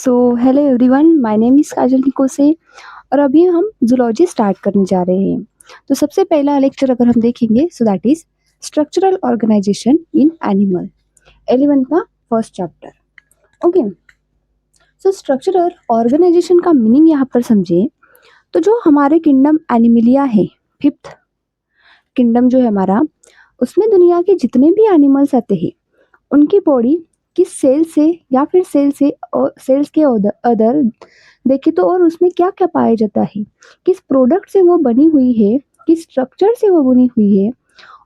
Hello everyone, my name is Kajal Nikose और अभी हम ज़ूलॉजी स्टार्ट करने जा रहे हैं। तो सबसे पहला लेक्चर अगर हम देखेंगे so that is structural organisation in animal, 11 का first chapter. Okay, so structural organization का मीनिंग यहाँ पर समझें तो जो हमारे किंगडम एनिमलिया है, फिफ्थ किंगडम जो है हमारा, उसमें दुनिया के जितने भी एनिमल्स आते हैं उनकी बॉडी किस सेल से या फिर सेल्स के अदर देखे तो और उसमें क्या क्या पाया जाता है, किस प्रोडक्ट से वो बनी हुई है, किस स्ट्रक्चर से वो बनी हुई है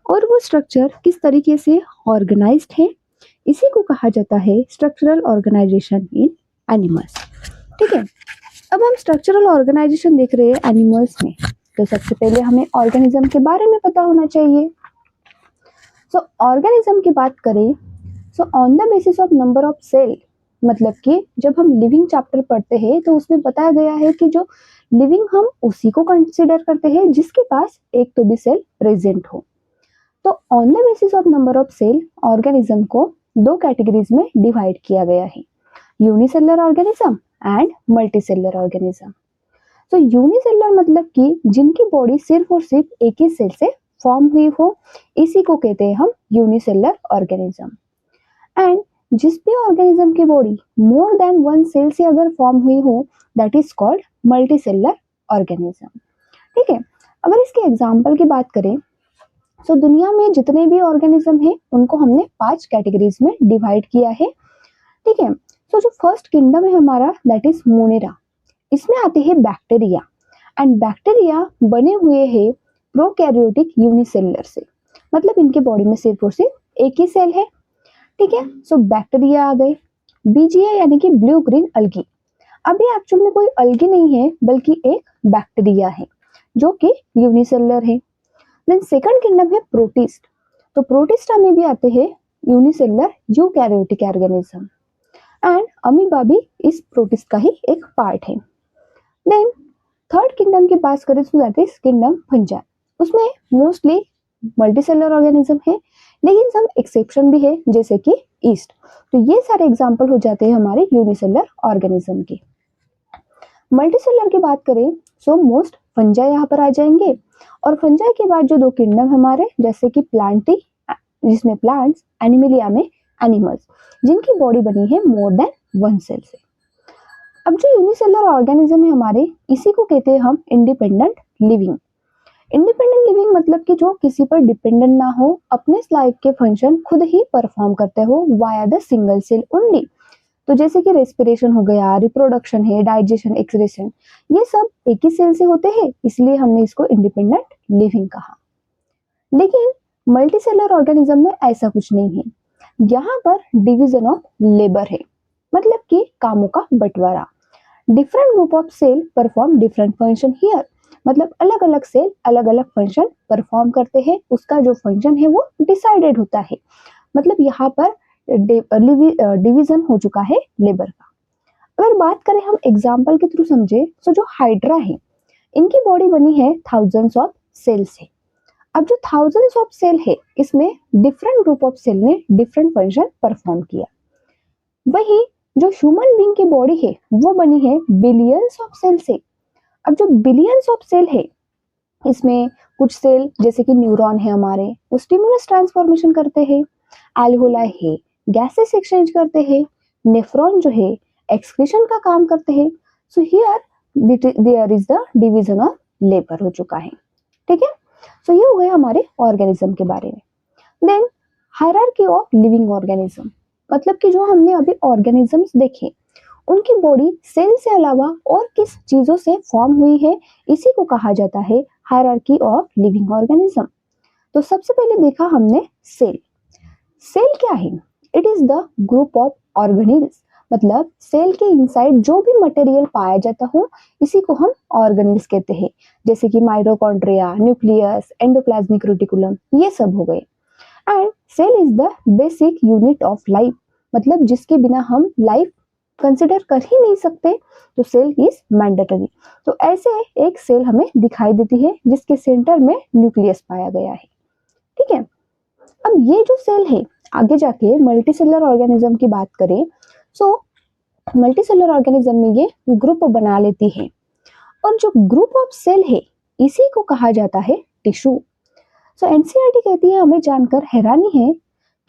और वो स्ट्रक्चर किस तरीके से ऑर्गेनाइज्ड है, इसी को कहा जाता है स्ट्रक्चरल ऑर्गेनाइजेशन इन एनिमल्स। ठीक है, अब हम स्ट्रक्चरल ऑर्गेनाइजेशन देख रहे हैं एनिमल्स में, तो सबसे पहले हमें ऑर्गेनिज्म के बारे में पता होना चाहिए। सो ऑर्गेनिज्म की बात करें so on the basis of number of cell, मतलब कि जब हम लिविंग चैप्टर पढ़ते हैं तो उसमें बताया गया है कि जो लिविंग हम उसी को कंसीडर करते हैं जिसके पास एक तो भी सेल प्रेजेंट हो। तो on the basis of number of cell organism को दो कैटेगरीज में डिवाइड किया गया है, unicellular organism and multicellular organism. तो यूनिसेलुलर मतलब कि जिनकी बॉडी सिर्फ और सिर्फ एक ही सेल से फॉर्म हुई हो, इसी को कहते हैं हम यूनिसेलुलर ऑर्गेनिज्म। एंड जिस भी ऑर्गेनिज्म की body more than one cell से अगर फॉर्म हुई हो that is called multicellular organism. ठीक है, अगर इसके एग्जांपल की बात करें तो दुनिया में जितने भी ऑर्गेनिज्म हैं उनको हमने 5 कैटेगरीज में डिवाइड किया है। ठीक है, तो जो फर्स्ट किंगडम है हमारा दैट इज मोनेरा, इसमें आते हैं बैक्टीरिया एंड बैक्टीरिया बने हुए हैं प्रोकैरियोटिक यूनिसेलुलर से, मतलब इनके बॉडी में सिर्फ और सिर्फ एक ही सेल है। ठीक है, सो बैक्टीरिया आ गए, बीजीए यानी कि ब्लू ग्रीन अल्गी, अभी एक्चुअल में कोई अल्गी नहीं है बल्कि एक बैक्टीरिया है जो कि यूनिसेलुलर है। देन सेकंड किंगडम है प्रोटिस्ट, तो प्रोटिस्टा में भी आते हैं unicellular eukaryotic organism and amoeba भी इस प्रोटिस्ट का ही एक पार्ट है। देन थर्ड किंगडम की बात करें तो दैट इज किंगडम फंजाई, उसमें मोस्टली मल्टीसेलुलर ऑर्गेनिज्म है लेकिन सब एक्सेप्शन भी है जैसे कि ईस्ट। तो ये सारे एग्जांपल हो जाते हैं हमारे यूनिसेलुलर ऑर्गेनिज्म के। मल्टीसेलुलर की बात करें सो मोस्ट फंजाई यहाँ पर आ जाएंगे और फंजाई के बाद जो दो किंगडम हमारे जैसे कि प्लांटी, जिसमें प्लांट्स, एनिमलिया में एनिमल्स जिनकी बॉडी बनी है मोर देन वन सेल से। अब जो यूनिसेलुलर ऑर्गेनिज्म है हमारे, इसी को कहते हैं हम इंडिपेंडेंट लिविंग। इंडिपेंडेंट लिविंग मतलब कि जो किसी पर डिपेंडेंट ना हो, अपने लाइफ के फंक्शन खुद ही परफॉर्म करते हो via the single cell only. तो जैसे कि रेस्पिरेशन हो गया, रिप्रोडक्शन है, डाइजेशन, एक्सक्रीशन, ये सब एक ही सेल से होते हैं, इसलिए हमने इसको इंडिपेंडेंट लिविंग कहा। लेकिन मल्टीसेलुलर ऑर्गेनिज्म में ऐसा कुछ नहीं है, यहाँ पर डिवीजन ऑफ लेबर है, मतलब कि कामों का बंटवारा। Different group of cell perform different function here, मतलब अलग अलग सेल अलग अलग फंक्शन परफॉर्म करते हैं, उसका जो फंक्शन है वो डिसाइडेड होता है, मतलब यहाँ पर डिवीजन हो चुका है लेबर का। अगर बात करें हम एग्जाम्पल के थ्रू समझे तो जो हाइड्रा है इनकी बॉडी बनी है थाउजेंड्स ऑफ सेल से। अब जो थाउजेंड्स ऑफ सेल है इसमें डिफरेंट ग्रुप ऑफ सेल ने डिफरेंट फंक्शन परफॉर्म किया। वही जो ह्यूमन बीइंग की बॉडी है वो बनी है बिलियंस ऑफ सेल से। अब जो बिलियंस ऑफ सेल है इसमें कुछ सेल जैसे कि न्यूरॉन है हमारे, वो स्टिमुलस ट्रांसफॉर्मेशन करते हैं, एल्वेओलाई है गैसेस एक्सचेंज करते हैं, नेफ्रॉन जो है एक्सक्रीशन का काम करते हैं। So here there is the division of labour हो चुका है। ठीक है, सो ये हो गए हमारे ऑर्गेनिज्म के बारे में। Then hierarchy of living organism, मतलब कि जो हमने अभी ऑर्गेनिजम्स देखे उनकी बॉडी सेल से अलावा और किस चीजों से फॉर्म हुई है, इसी को कहा जाता है हायरार्की ऑफ लिविंग ऑर्गेनिज्म। तो सबसे पहले देखा हमने सेल। सेल क्या है? It is the group of organelles, मतलब सेल के इनसाइड जो भी मटेरियल पाया जाता हो इसी को हम ऑर्गेनेल्स कहते हैं, जैसे कि माइटोकॉन्ड्रिया, न्यूक्लियस, एंडोप्लाज्मिक रेटिकुलम, ये सब हो गए। And cell is the basic unit of life, मतलब जिसके बिना हम लाइफ कंसिडर कर ही नहीं सकते, तो सेल इज मैंडेटरी। तो ऐसे एक सेल हमें दिखाई देती है जिसके सेंटर में न्यूक्लियस पाया गया है। ठीक है, अब ये जो सेल है आगे जाके मल्टीसेलुलर ऑर्गेनिज्म की बात करें सो मल्टीसेलुलर ऑर्गेनिज्म में ये ग्रुप बना लेती है और जो ग्रुप ऑफ सेल है इसी को कहा जाता है टिश्यू। सो एनसीईआरटी कहती है हमें जानकर हैरानी है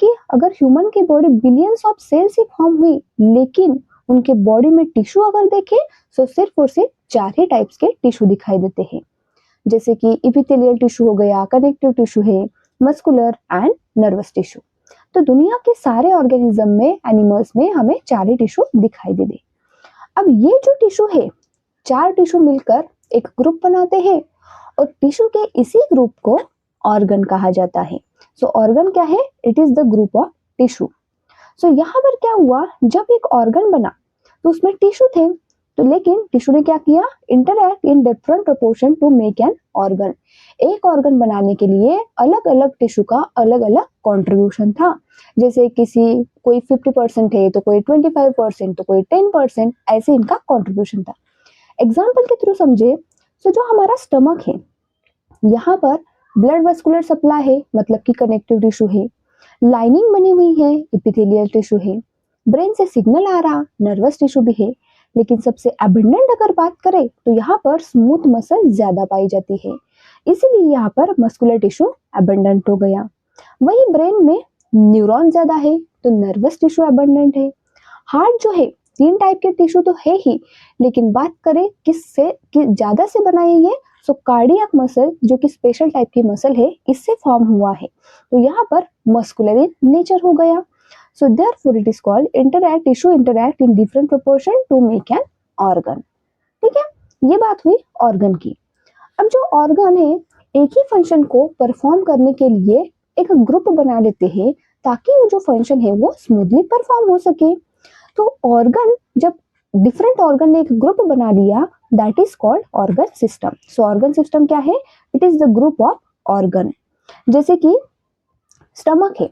कि अगर ह्यूमन की बॉडी बिलियंस ऑफ सेल से फॉर्म हुई लेकिन उनके बॉडी में टिश्यू अगर देखें तो सिर्फ और सिर्फ 4 ही टाइप्स के टिश्यू दिखाई देते हैं, जैसे कि इपिथेलियल टिश्यू हो गया, कनेक्टिव टिश्यू है, मस्कुलर एंड नर्वस टिश्यू। तो दुनिया के सारे ऑर्गेनिज्म में, एनिमल्स में हमें 4 ही टिश्यू दिखाई दे। अब ये जो टिश्यू है, 4 टिश्यू मिलकर एक ग्रुप बनाते हैं और टिश्यू के इसी ग्रुप को ऑर्गन कहा जाता है। सो ऑर्गन क्या है? It is the group of tissue. So यहाँ पर क्या हुआ, जब एक ऑर्गन बना तो उसमें टिश्यू थे, तो लेकिन टिश्यू ने क्या किया? Interact in different proportion to make an organ. एक ऑर्गन बनाने के लिए अलग अलग टिश्यू का अलग अलग कॉन्ट्रीब्यूशन था। जैसे कोई 50% है तो कोई 25%, तो कोई 10%, ऐसे इनका कॉन्ट्रीब्यूशन था। एग्जाम्पल के थ्रू समझे तो जो हमारा स्टमक है, यहाँ पर ब्लड वेस्कुलर सप्लाई है, मतलब कि कनेक्टिव टिश्यू है, लाइनिंग बनी हुई है, एपिथेलियल टिश्यू है, ब्रेन से सिग्नल आ रहा, नर्वस टिश्यू भी है। लेकिन सबसे एबंडेंट अगर बात करें तो यहाँ पर स्मूथ मसल ज्यादा पाई जाती है, इसीलिए यहाँ पर मस्कुलर टिश्यू एबंडेंट हो गया। वही ब्रेन में न्यूरॉन ज्यादा है तो नर्वस टिश्यू एबंडेंट है। हार्ट जो है 3 टाइप के टिश्यू तो है ही, लेकिन बात करें किससे ज्यादा से बना है ये, सो कार्डियक मसल जो कि स्पेशल टाइप की मसल है, इससे फॉर्म हुआ है, तो यहाँ पर मस्कुलर इन नेचर हो गया। So therefore it is called interact, tissue interact in different proportion to make an organ. ठीक है, ये बात हुई ऑर्गन की। अब जो ऑर्गन है एक ही फंक्शन को परफॉर्म करने के लिए एक ग्रुप बना लेते हैं ताकि वो जो फंक्शन है वो स्मूथली परफॉर्म हो सके। तो ऑर्गन, जब डिफरेंट ऑर्गन ने एक ग्रुप बना लिया, that is called organ system. So organ system क्या है? It is the group of organ. जैसे कि स्टमक है,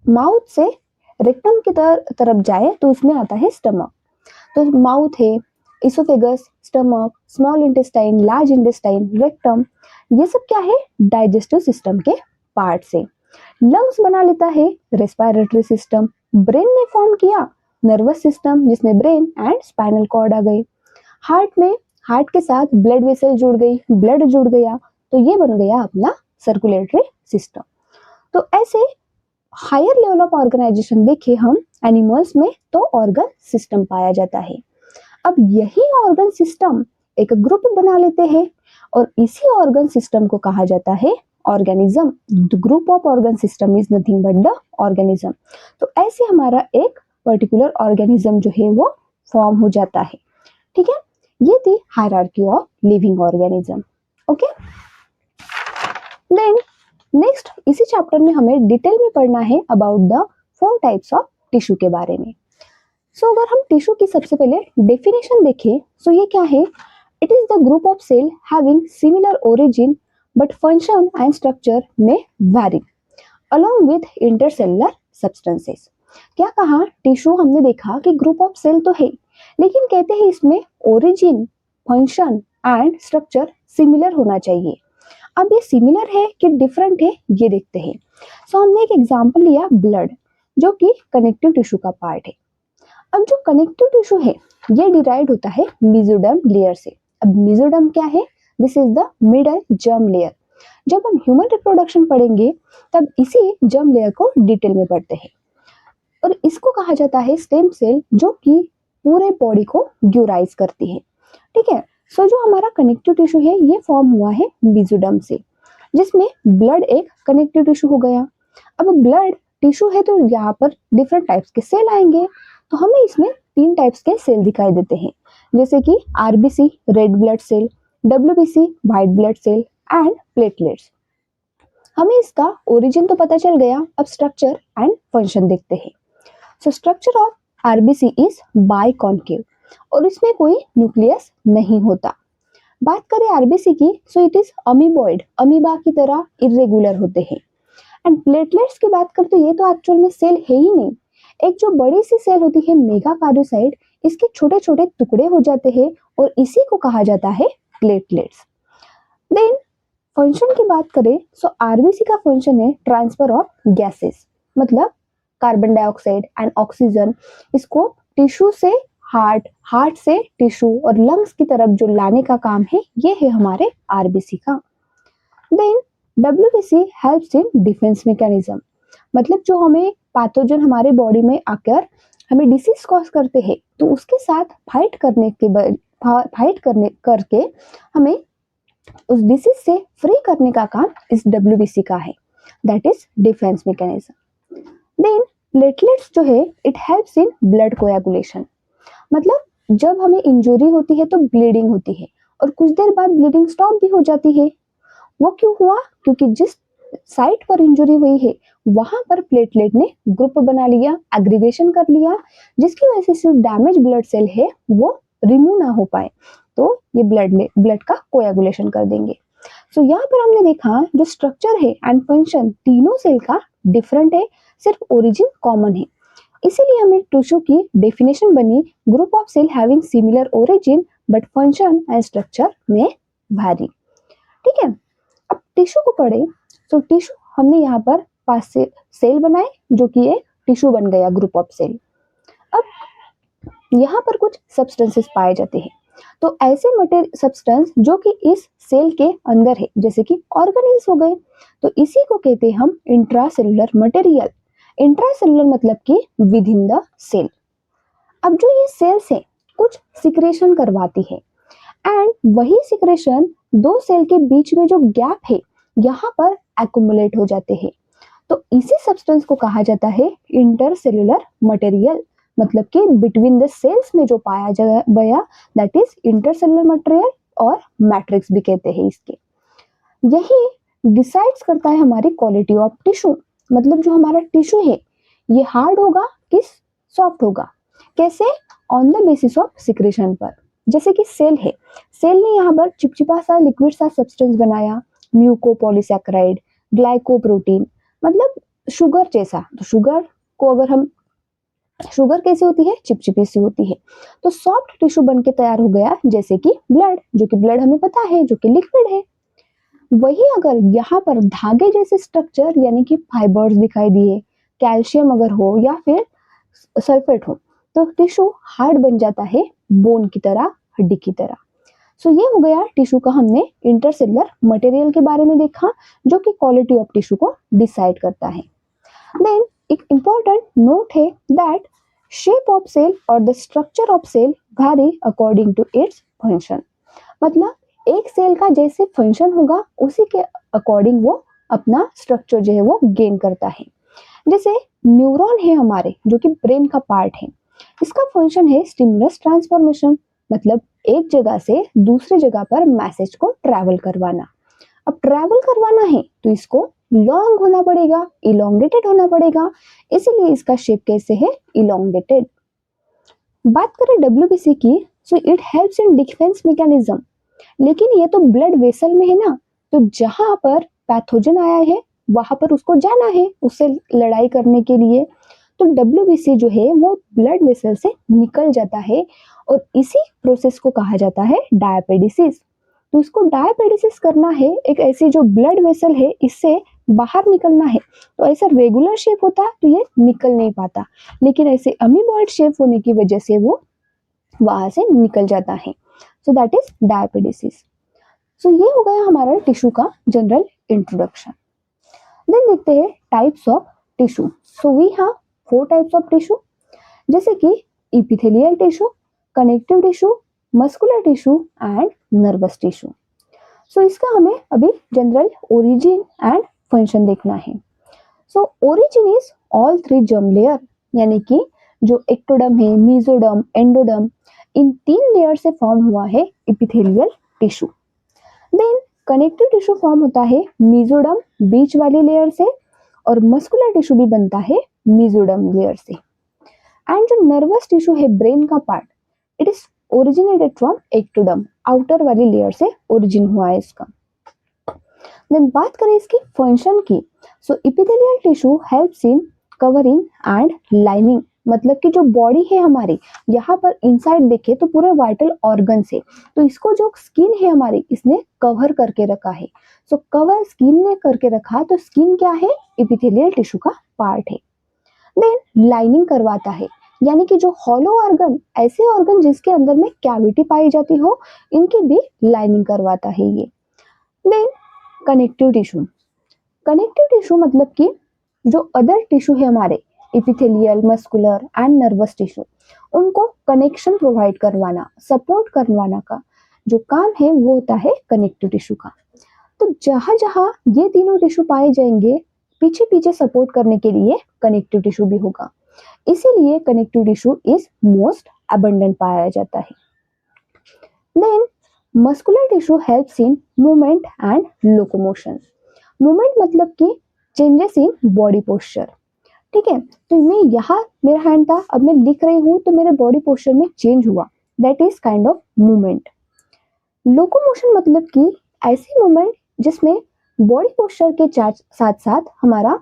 माउथ से रेक्टम की तरफ जाए तो उसमें आता है स्टमक। तो माउथ है, oesophagus, stomach, small intestine, large intestine, rectum, ये सब क्या है? डाइजेस्टिव सिस्टम के पार्ट से। लंग्स बना लेता है रेस्पिरेटरी सिस्टम। ब्रेन ने फॉर्म किया नर्वस सिस्टम, जिसमें ब्रेन एंड स्पाइनल कॉर्ड आ गए। हार्ट में, हार्ट के साथ ब्लड वेसल जुड़ गई, ब्लड जुड़ गया, तो ये बन गया अपना सर्कुलेटरी सिस्टम। तो ऐसे हायर लेवल ऑफ ऑर्गेनाइजेशन देखे हम एनिमल्स में तो ऑर्गन सिस्टम पाया जाता है। अब यही ऑर्गन सिस्टम एक ग्रुप बना लेते हैं और इसी ऑर्गन सिस्टम को कहा जाता है organism. The group of organ system is nothing but the organism. तो ऐसे हमारा एक पर्टिकुलर ऑर्गेनिज्म जो है वो फॉर्म हो जाता है। ठीक है, ये थी hierarchy of living organism. Okay, then next इसी चैप्टर में हमें डिटेल में पढ़ना है about the 4 types of tissue के बारे में। सो अगर हम टिश्यू की सबसे पहले डेफिनेशन देखें, सो ये क्या है? It is the group of cell having similar origin but function and structure में vary along with intercellular substances. क्या कहा? टिश्यू हमने देखा कि ग्रुप ऑफ सेल तो है, लेकिन कहते हैं इसमें origin, function and structure similar होना चाहिए। अब ये सिमिलर है कि डिफरेंट है, ये देखते हैं। सो हमने एक एग्जांपल लिया ब्लड, जो कि कनेक्टिव टिश्यू का पार्ट है। अब जो कनेक्टिव टिश्यू है ये डिराइव होता है मेसोडर्म लेयर से। अब मेसोडर्म क्या है? This is the middle germ layer. जब हम ह्यूमन रिप्रोडक्शन पढ़ेंगे तब इसी जर्म लेयर को डिटेल में पढ़ते हैं और इसको कहा जाता है स्टेम सेल, जो कि पूरे बॉडी को ग्यूराइज करती है। ठीक है, सो जो हमारा कनेक्टिव टिश्यू है ये फॉर्म हुआ है मेसोडर्म से, जिसमें ब्लड एक कनेक्टिव टिश्यू हो गया। अब ब्लड टिश्यू है तो यहाँ पर डिफरेंट टाइप्स के सेल आएंगे, तो हमें इसमें 3 टाइप्स के सेल दिखाई देते हैं, जैसे कि RBC red blood cell, WBC white blood cell and platelets. हमें इसका ओरिजिन तो पता चल गया, अब स्ट्रक्चर एंड फंक्शन देखते हैं। So structure of RBC is biconcave और इसमें कोई न्यूक्लियस नहीं होता। बात करें आरबीसी की, सो इट इज अमीबॉइड, अमीबा की तरह इरेगुलर होते हैं। एंड प्लेटलेट्स की बात करें तो ये तो एक्चुअल में सेल है ही नहीं। एक जो बड़ी सी सेल होती है मेगाकार्योसाइट, इसके छोटे छोटे टुकड़े हो जाते हैं और इसी को कहा जाता है प्लेटलेट्स। देन फंक्शन की बात करें, सो आरबीसी का फंक्शन है ट्रांसफर ऑफ गैसेस, मतलब कार्बन डाइऑक्साइड एंड ऑक्सीजन, इसको टिश्यू से हार्ट, हार्ट से टिश्यू और लंग्स की तरफ जो लाने का काम है ये है हमारे आरबीसी का। Then WBC helps in defence mechanism, मतलब जो हमें पैथोजन हमारे बॉडी में आकर हमें डिसीज कॉज करते हैं तो उसके साथ फाइट करने करके हमें उस डिसीज से फ्री करने का काम इस डब्ल्यूबीसी का है, that is defence mechanism. Then platelets जो है it helps in blood coagulation, मतलब जब हमें इंजरी होती है तो ब्लीडिंग होती है और कुछ देर बाद ब्लीडिंग स्टॉप भी हो जाती है। वो क्यों हुआ? क्योंकि जिस साइट पर इंजरी हुई है वहां पर प्लेटलेट ने ग्रुप बना लिया, एग्रीगेशन कर लिया, जिसकी वजह से जो डैमेज ब्लड सेल है वो रिमूव ना हो पाए, तो ये ब्लड का कोएगुलेशन कर देंगे। सो यहाँ पर हमने देखा जो स्ट्रक्चर है एंड फंक्शन तीनों सेल का डिफरेंट है, सिर्फ ओरिजिन कॉमन है। इसीलिए हमें टिश्यू की डेफिनेशन बनी group of cell having similar origin but function and structure में वैरी। ठीक है, अब टिश्यू को पढ़े तो टिश्यू हमने यहाँ पर 5 से सेल बनाए जो कि एक टिश्यू बन गया ग्रुप ऑफ सेल। अब यहाँ पर कुछ सब्सटेंसेस पाए जाते हैं, तो ऐसे मटेरियल सब्सटेंस जो कि इस सेल के अंदर है जैसे कि ऑर्गेनेल्स हो गए, तो इसी को कहते हैं हम इंट्रासेलुलर मटेरियल। इंट्रासेलुलर मतलब कि विद इन द सेल। अब जो ये सेल्स है कुछ सिक्रेशन करवाती है एंड वही सिक्रेशन दो सेल के बीच में जो गैप है यहाँ पर एक्युमुलेट हो जाते हैं, तो इसी सब्सटेंस को कहा जाता है इंटरसेलुलर मटेरियल, मतलब कि बिटवीन द सेल्स में जो पाया गया दैट इज इंटरसेलुलर मटेरियल और मैट्रिक्स भी कहते हैं इसके। यही डिसाइड्स करता है हमारी क्वालिटी ऑफ टिश्यू, मतलब जो हमारा टिश्यू है ये हार्ड होगा कि सॉफ्ट होगा, कैसे? On the basis of secretion पर। जैसे कि सेल है, सेल ने यहाँ पर चिपचिपा सा लिक्विड सा सब्सटेंस बनाया, म्यूकोपॉलीसैकेराइड, ग्लाइकोप्रोटीन, मतलब शुगर जैसा। तो शुगर को अगर हम, शुगर कैसी होती है? चिपचिपी सी होती है, तो सॉफ्ट टिश्यू बन के तैयार हो गया जैसे कि ब्लड, जो कि ब्लड हमें पता है जो कि लिक्विड है। वही अगर यहाँ पर धागे जैसे स्ट्रक्चर यानी कि फाइबर्स दिखाई दिए, कैल्शियम अगर हो या फिर सल्फेट हो, तो टिश्यू हार्ड बन जाता है, बोन की तरह, हड्डी की तरह। सो ये हो गया टिश्यू का, हमने इंटरसेलुलर मटेरियल के बारे में देखा जो कि क्वालिटी ऑफ टिश्यू को डिसाइड करता है। देन एक इम्पॉर्टेंट नोट है दैट शेप ऑफ सेल और the structure of cell vary according to its function, मतलब एक सेल का जैसे फंक्शन होगा उसी के अकॉर्डिंग वो अपना स्ट्रक्चर जो है वो गेन करता है। जैसे न्यूरॉन है हमारे जो कि ब्रेन का पार्ट है, इसका फंक्शन है स्टिमुलस ट्रांसफॉर्मेशन, मतलब एक जगह से दूसरे जगह पर मैसेज को ट्रैवल करवाना। अब ट्रैवल करवाना है तो इसको लॉन्ग होना पड़ेगा, इलोंगेटेड होना पड़ेगा, इसीलिए इसका शेप कैसे है? इलोंगेटेड। बात करें डब्ल्यूबीसी की, so it helps in defence mechanism, लेकिन ये तो ब्लड वेसल में है ना, तो जहां पर पैथोजन आया है वहां पर उसको जाना है उससे लड़ाई करने के लिए, तो डब्ल्यूबीसी जो है वो ब्लड वेसल से निकल जाता है और इसी प्रोसेस को कहा जाता है डायपेडिसिस। तो इसको डायपेडिसिस करना है, एक ऐसी जो ब्लड वेसल है इससे बाहर निकलना है, तो ऐसा रेगुलर शेप होता तो ये निकल नहीं पाता, लेकिन ऐसे अमीबॉइड शेप होने की वजह से वो वहां से निकल जाता है, सो दैट इज डायपेडिसिस। सो ये हो गया हमारा टिश्यू का जनरल इंट्रोडक्शन। देन देखते हैं types of tissue. So we have 4 types of tissue, जैसे कि epithelial tissue, connective tissue, muscular tissue and nervous tissue. So इसका हमें अभी जनरल ओरिजिन एंड फंक्शन देखना है। So origin is all 3 germ layer, यानी कि जो एक्टोडर्म है, मेसोडर्म, एंडोडर्म, इन 3 लेयर से फॉर्म हुआ है epithelial tissue. Then connective tissue form होता है मेसोडर्म बीच वाली लेयर से, और मस्कुलर टिश्यू भी बनता है मेसोडर्म लेयर से। एंड जो नर्वस टिश्यू है ब्रेन का part, it is originated from ectoderm, outer वाली लेयर से ओरिजिन हुआ है इसका। देन बात करें इसकी फंक्शन की, so epithelial tissue helps in covering and lining, मतलब कि जो बॉडी है हमारी यहाँ पर इनसाइड देखे तो पूरे वाइटल ऑर्गन से, तो इसको जो स्किन है हमारी इसने कवर करके रखा है। सो कवर स्किन ने करके रखा, तो स्किन क्या है? इपिथेलियल टिश्यू का पार्ट है। देन लाइनिंग करवाता है, यानी कि जो हॉलो ऑर्गन, ऐसे ऑर्गन जिसके अंदर में कैविटी पाई जाती हो, इनकी भी लाइनिंग करवाता है ये। Then connective tissue. Connective tissue मतलब कि जो अदर टिश्यू है हमारे, epithelial, muscular and nervous tissue, उनको कनेक्शन प्रोवाइड करवाना, सपोर्ट करवाना का जो काम है वो होता है कनेक्टिव टिश्यू का। तो जहां जहां ये तीनों टिश्यू पाए जाएंगे, पीछे पीछे सपोर्ट करने के लिए कनेक्टिव टिश्यू भी होगा। इसीलिए connective tissue is most abundant पाया जाता है। Then muscular tissue helps in movement and locomotion. Movement मतलब कि चेंजेस इन बॉडी पोस्चर। ठीक है, तो मैं यहाँ मेरा हैंड था, अब मैं लिख रही हूँ तो मेरे बॉडी पोस्चर में चेंज हुआ, that is kind of movement. Locomotion मतलब कि ऐसी मूवमेंट जिसमें बॉडी पोस्चर के साथ साथ हमारा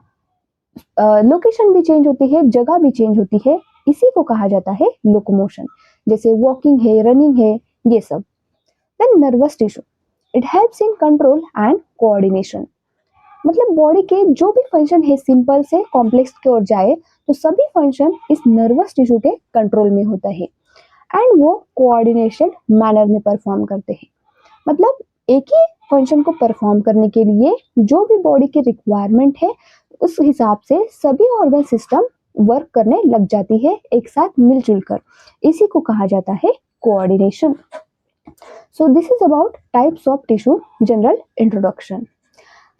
लोकेशन भी चेंज होती है, जगह भी चेंज होती है, इसी को कहा जाता है लोकोमोशन। जैसे वॉकिंग है, रनिंग है, ये सब। Then nervous tissue, it helps in control and coordination. मतलब बॉडी के जो भी फंक्शन है, सिंपल से कॉम्प्लेक्स की ओर जाए तो सभी फंक्शन इस नर्वस टिश्यू के कंट्रोल में होता है एंड वो कोऑर्डिनेशन मैनर में परफॉर्म करते हैं। मतलब एक ही फंक्शन को परफॉर्म करने के लिए जो भी बॉडी की रिक्वायरमेंट है, उस हिसाब से सभी ऑर्गन सिस्टम वर्क करने लग जाती है एक साथ मिलजुल कर। इसी को कहा जाता है coordination. So this is about types of tissue general introduction.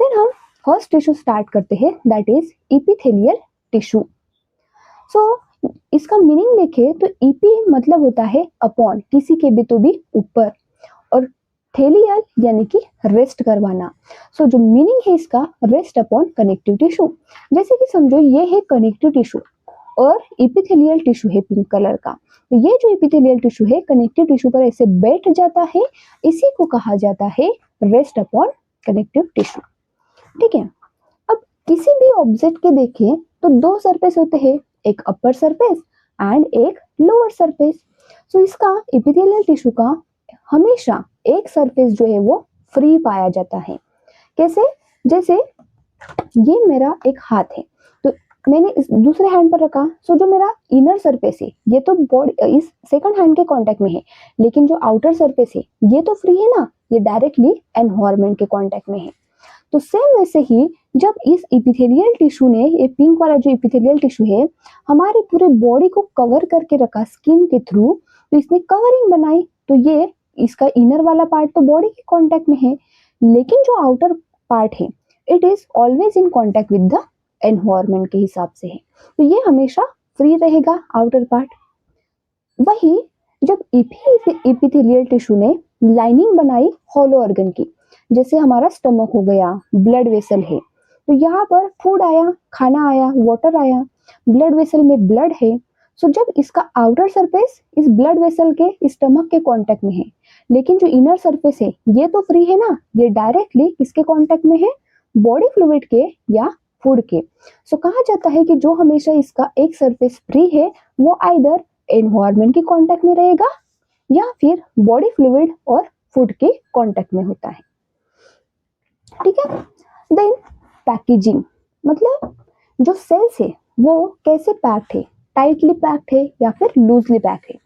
Then हम फर्स्ट टिश्यू स्टार्ट करते हैं, that is epithelial tissue. So इसका मीनिंग देखें तो ईपी मतलब होता है अपॉन, किसी के भी तो भी ऊपर, और थेलियल यानी कि रेस्ट करवाना। सो जो मीनिंग है इसका, रेस्ट अपॉन कनेक्टिव टिश्यू। जैसे कि समझो ये है कनेक्टिव टिश्यू और इपिथेलियल टिश्यू है पिंक कलर का, तो ये जो इपिथेलियल टिश्यू है कनेक्टिव टिश्यू पर ऐसे बैठ जाता है, इसी को कहा जाता है रेस्ट अपॉन कनेक्टिव टिश्यू। ठीक है, अब किसी भी ऑब्जेक्ट के देखें तो दो सरफेस होते हैं, एक अपर सरफेस एंड एक लोअर सरफेस। सो इसका इपिथेलियल टिश्यू का हमेशा एक सरफेस जो है वो फ्री पाया जाता है। कैसे? जैसे ये मेरा एक हाथ है, तो मैंने इस दूसरे हैंड पर रखा, सो जो मेरा इनर सरफेस है ये तो बॉडी इस सेकंड हैंड के कांटेक्ट में है, लेकिन जो आउटर सरफेस है ये तो फ्री है ना, ये डायरेक्टली एनवायरनमेंट के कांटेक्ट में है। तो सेम वैसे ही जब इस इपिथेलियल टिश्यू ने, ये पिंक वाला जो इपिथेलियल टिश्यू है, हमारे पूरे बॉडी को कवर करके रखा स्किन के थ्रू, तो इसने कवरिंग बनाई, तो ये इसका इनर वाला पार्ट तो बॉडी के कांटेक्ट में है, लेकिन जो आउटर पार्ट है it is always in contact with the environment के हिसाब से है, तो ये हमेशा फ्री रहेगा आउटर पार्ट। वही जब इपिथेलियल टिश्यू ने लाइनिंग बनाई हॉलो ऑर्गन की, जैसे हमारा स्टमक हो गया, ब्लड वेसल है, तो यहाँ पर फूड आया, खाना आया, वाटर आया, ब्लड वेसल में ब्लड है। सो जब इसका आउटर सरफेस इस ब्लड वेसल के स्टमक के कांटेक्ट में है, लेकिन जो इनर सरफेस है ये तो फ्री है ना, ये डायरेक्टली किसके कांटेक्ट में है, बॉडी फ्लूइड के या फूड के। सो कहा जाता है कि जो हमेशा इसका एक सरफेस फ्री है वो आइदर एनवायरनमेंट के कांटेक्ट में रहेगा या फिर बॉडी फ्लूइड और फूड के कांटेक्ट में होता है। ठीक है, देन पैकेजिंग, मतलब जो सेल्स है वो कैसे पैक्ड है, टाइटली पैक्ड है या फिर लूजली पैक्ड है।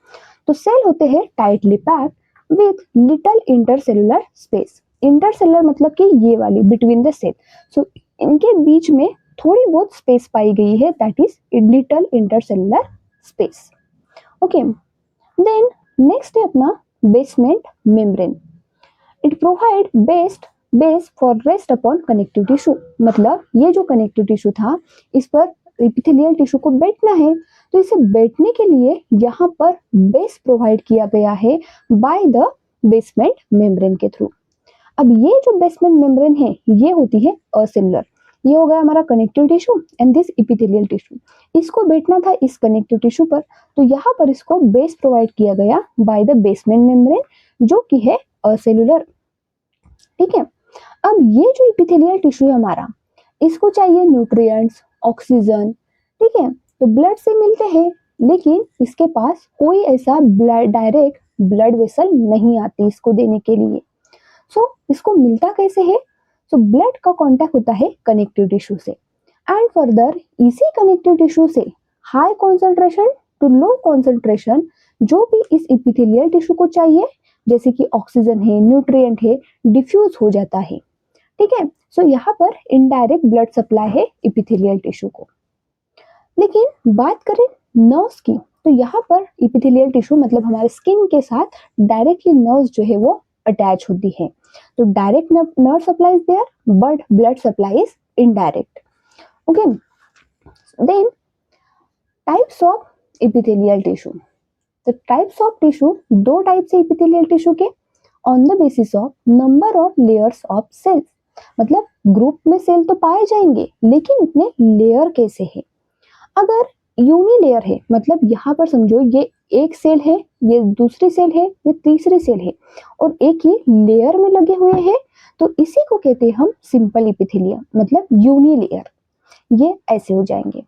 तो सेल होते हैं tightly packed with little intercellular space. Intercellular मतलब कि ये वाली बिटवीन द सेल, सो इनके बीच में थोड़ी बहुत स्पेस पाई गई है, that is little intercellular space. Okay, then next है अपना basement membrane. It provide base for rest upon connective tissue. मतलब ये जो कनेक्टिव टिश्यू था, इस पर इपिथेलियल टिश्यू को बैठना है, तो इसे बैठने के लिए यहाँ पर बेस प्रोवाइड किया गया है बाय द बेसमेंट मेम्ब्रेन के थ्रू। अब ये जो बेसमेंट मेम्ब्रेन है ये होती है असेलुलर। ये हो गया हमारा connective tissue and this epithelial tissue. इसको बैठना था इस कनेक्टिव टिश्यू पर, तो यहाँ पर इसको बेस प्रोवाइड किया गया बाय द बेसमेंट मेम्ब्रेन, जो कि है असेलुलर। ठीक है, अब ये जो इपिथेलियल टिश्यू है हमारा, इसको चाहिए न्यूट्रिएंट्स, ऑक्सीजन। ठीक है, तो ब्लड से मिलते हैं, लेकिन इसके पास कोई ऐसा डायरेक्ट ब्लड वेसल नहीं आती इसको देने के लिए। सो इसको मिलता कैसे है? सो ब्लड का कांटेक्ट होता है कनेक्टिव टिश्यू से, एंड फर्दर इसी कनेक्टिव टिश्यू से high concentration to low concentration जो भी इस इपिथेलियल टिश्यू को चाहिए, जैसे कि ऑक्सीजन है, न्यूट्रिएंट है, डिफ्यूज हो जाता है। ठीक है, सो यहाँ पर इनडायरेक्ट ब्लड सप्लाई है इपिथेलियल टिश्यू को। लेकिन बात करें नर्व्स की, तो यहाँ पर इपिथेलियल टिश्यू मतलब हमारे स्किन के साथ डायरेक्टली नर्व्स जो है वो अटैच होती है। तो direct nerve supply is there but blood supply is indirect. Okay, then types of epithelial tissue. तो टाइप्स ऑफ टिश्यू, दो टाइप्स है इपिथेलियल टिश्यू के, on the basis of number of layers of cells. मतलब group में cell तो पाए जाएंगे लेकिन इतने लेयर कैसे है। अगर यूनिलेयर है, मतलब यहाँ पर समझो ये एक सेल है, ये दूसरी सेल है, ये तीसरी सेल है और एक ही लेयर में लगे हुए हैं, तो इसी को कहते हैं हम सिंपल इपिथेलियम, मतलब यूनिलेयर। ये ऐसे हो जाएंगे।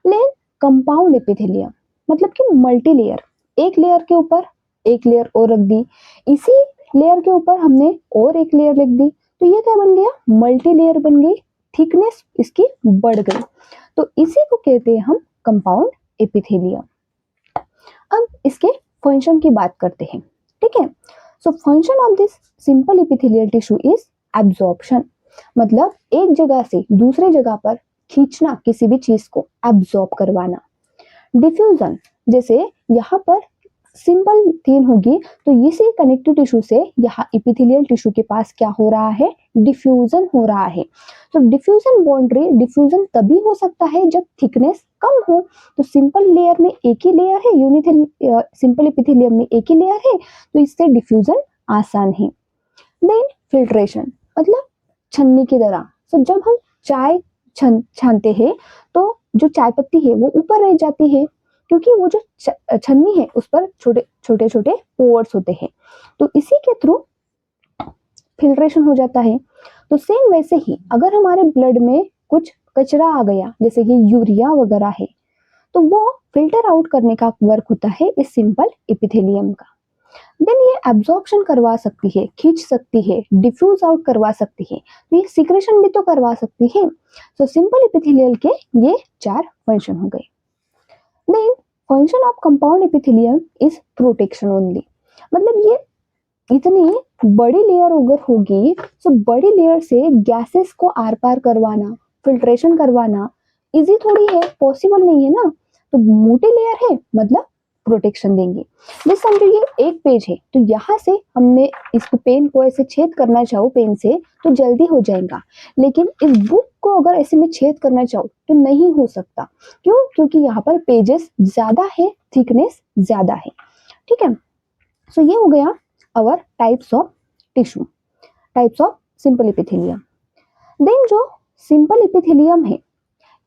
लेकिन कंपाउंड एपिथेलियम मतलब कि मल्टी लेयर, एक लेयर के ऊपर एक लेयर और रख दी, इसी लेयर के ऊपर हमने और एक लेयर रख दी, तो ये क्या बन गया, मल्टी लेयर बन गई, थिकनेस इसकी बढ़ गई, तो इसी को कहते हैं हम कंपाउंड एपिथेलियम। अब इसके फंक्शन की बात करते हैं। ठीक है, so function of this simple epithelial tissue is absorption, मतलब एक जगह से दूसरे जगह पर खींचना, किसी भी चीज को एब्जॉर्ब करवाना। डिफ्यूजन, जैसे यहाँ पर सिंपल थीन होगी तो इसी कनेक्टिव टिश्यू से यहाँ इपिथेलियल टिश्यू के पास क्या हो रहा है, डिफ्यूजन हो रहा है। तो डिफ्यूजन बाउंड्री, डिफ्यूजन तभी हो सकता है जब थिकनेस कम हो। तो सिंपल लेयर में एक ही लेयर है, सिंपल एपिथेलियम में एक ही लेयर है, तो इससे डिफ्यूजन आसान है। देन फिल्ट्रेशन, मतलब छन्नी की तरह। तो जब हम चाय छानते हैं तो जो चाय पत्ती है वो ऊपर रह जाती है, क्योंकि वो जो छन्नी है उस पर छोटे छोटे छोटे पोर्स होते हैं, तो इसी के थ्रू फिल्ट्रेशन हो जाता है। तो सेम वैसे ही अगर हमारे ब्लड में कुछ कचरा आ गया, जैसे कि यूरिया वगैरह है, तो वो फिल्टर आउट करने का वर्क होता है इस सिंपल एपिथेलियम का। देन ये एब्जॉर्प्शन करवा सकती है, खींच सकती है, डिफ्यूज आउट करवा सकती है, तो ये सिक्रेशन भी तो करवा सकती है। तो सिंपल एपिथेलियल के ये 4 फंक्शन हो गए। Then function of compound epithelium is protection only, मतलब ये इतनी बड़ी लेयर अगर होगी तो बड़ी लेयर से गैसेस को आर पार करवाना, फिल्ट्रेशन करवाना इजी थोड़ी है, पॉसिबल नहीं है ना। तो मोटी लेयर है मतलब प्रोटेक्शन देंगे। जैसे समझो ये एक पेज है, तो यहाँ से हमने इसको पेन को ऐसे छेद करना चाहो पेन से तो जल्दी हो जाएगा, लेकिन इस बुक को अगर ऐसे में छेद करना चाहो तो नहीं हो सकता। क्यों? क्योंकि यहाँ पर पेजेस ज्यादा है, थिकनेस ज्यादा है। ठीक है, सो ये हो गया our types of tissue, types of simple epithelium। Then जो सिंपल एपिथेलियम है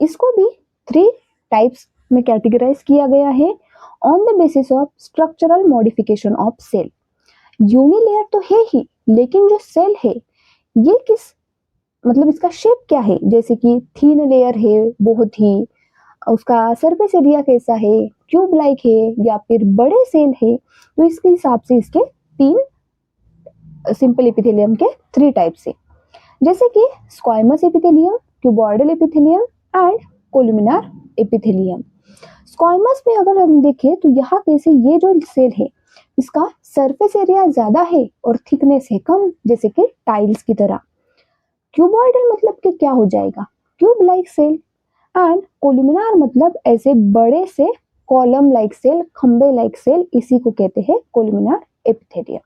इसको भी 3 टाइप्स में कैटेगराइज किया गया है on the basis of structural modification of cell. Unilayer तो है ही, लेकिन जो सेल है ये किस, मतलब इसका शेप क्या है, जैसे कि थीन लेयर है बहुत ही, उसका सरफेस एरिया कैसा है, क्यूब लाइक है या फिर बड़े सेल है, तो इसके हिसाब से इसके 3 सिंपल एपिथेलियम के 3 टाइप्स है, जैसे कि squamous epithelium, cuboidal epithelium and columnar epithelium. Squamous में अगर हम देखें तो यहाँ कैसे ये जो सेल है इसका सरफेस एरिया ज्यादा है और थिकनेस है कम, जैसे कि टाइल्स की तरह। क्यूबॉइडल मतलब कि क्या हो जाएगा, क्यूब लाइक सेल, एंड कोलुमिनार मतलब ऐसे बड़े से कॉलम लाइक सेल, खंबे लाइक सेल, इसी को कहते हैं कोलुमिनार एपिथेलियम।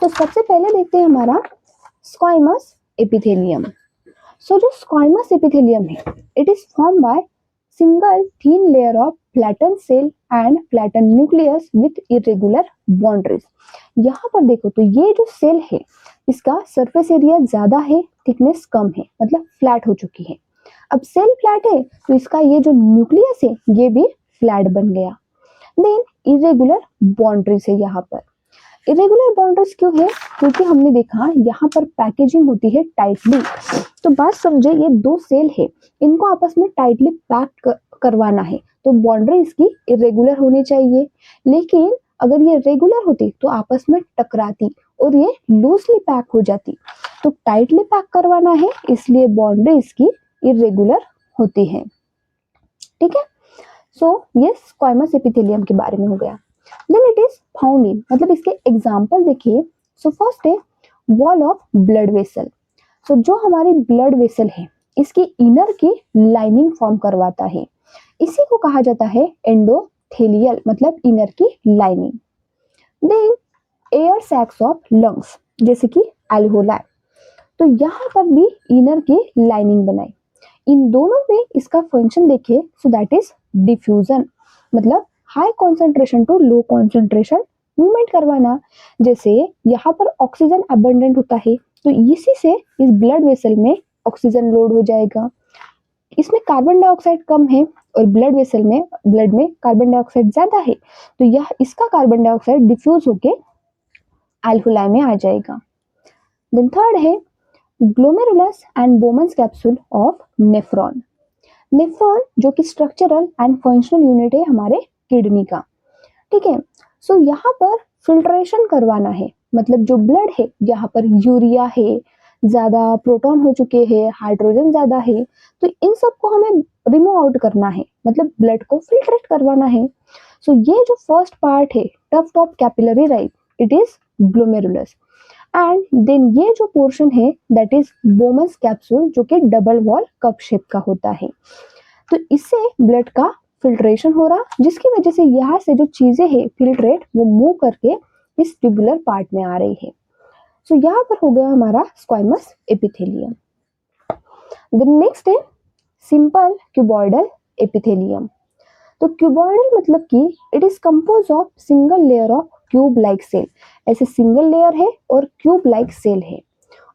तो सबसे पहले देखते हैं हमारा स्क्वाइमस एपिथेलियम। सो जो स्क्वाइमस एपिथेलियम है it is form by single thin layer of flatten cell and flatten nucleus with irregular boundaries. यहाँ पर देखो तो ये जो सेल है इसका सरफेस एरिया ज्यादा है, थिकनेस कम है, मतलब फ्लैट हो चुकी है। अब सेल फ्लैट है तो इसका ये जो न्यूक्लियस है ये भी फ्लैट बन गया। देन इरेगुलर बाउंड्रीज है यहाँ पर। इरेगुलर बाउंड्रीज क्यों है? क्योंकि हमने देखा यहाँ पर पैकेजिंग होती है टाइटली। तो बात समझे, ये 2 सेल है, इनको आपस में टाइटली पैक करवाना है, तो बाउंड्री इसकी इरेगुलर होनी चाहिए। लेकिन अगर ये रेगुलर होती तो आपस में टकराती और ये लूजली पैक हो जाती। तो टाइटली पैक करवाना है इसलिए बाउंड्री इसकी इरेगुलर होती है। ठीक है, सो ये स्क्वाइमस एपिथेलियम के बारे में हो गया। Then it is found in, मतलब इसके एग्जांपल देखिए। सो फर्स्ट है wall of blood vessel. So जो हमारी ब्लड वेसल है इसकी इनर की लाइनिंग फॉर्म करवाता है, इसी को कहा जाता है एंडोथेलियल, मतलब इनर की lining. Then air sacs of lungs, जैसे कि एल्वेओलाई, तो यहाँ पर भी इनर की लाइनिंग बनाई। इन दोनों में इसका फंक्शन देखिए, सो दैट इज डिफ्यूजन, मतलब high concentration to low concentration movement करवाना। जैसे यहाँ पर ऑक्सीजन अबंडेंट होता है तो इसी से इस ब्लड वेसल में ऑक्सीजन लोड हो जाएगा। इसमें कार्बन डाइऑक्साइड कम है और ब्लड वेसल में, ब्लड में कार्बन डाइऑक्साइड ज्यादा है, तो यह इसका कार्बन डाइऑक्साइड डिफ्यूज होके एल्वेओलाई में आ जाएगा। देन थर्ड है glomerulus and Bowman's capsule of nephron. Nephron जो कि स्ट्रक्चरल एंड फंक्शनल यूनिट है हमारे किडनी का, ठीक है। सो यहाँ पर फिल्ट्रेशन करवाना है, मतलब जो ब्लड है यहाँ पर यूरिया है, ज्यादा प्रोटॉन हो चुके हैं, हाइड्रोजन ज्यादा है, तो इन सबको हमें रिमूव आउट करना है, मतलब ब्लड को फिल्ट्रेट करवाना है। सो ये जो फर्स्ट पार्ट है tuft of capillary, right, it is glomerulus. And then ये जो पोर्शन है दैट इज बोमन्स कैप्सूल, जो कि डबल वॉल कप शेप का होता है। तो इससे ब्लड का फिल्ट्रेशन हो रहा, जिसकी वजह से यहाँ से जो चीजें हैं फिल्ट्रेट वो मूव करके इस ट्यूबुलर पार्ट में आ रही है। सो यहाँ पर हो गया हमारा स्क्वाइमस एपिथेलियम। द नेक्स्ट है सिंपल क्यूबॉइडल एपिथेलियम। तो क्यूबॉइडल मतलब कि it is compose of single layer of cube like cell. ऐसे सिंगल लेयर है और क्यूब लाइक सेल है,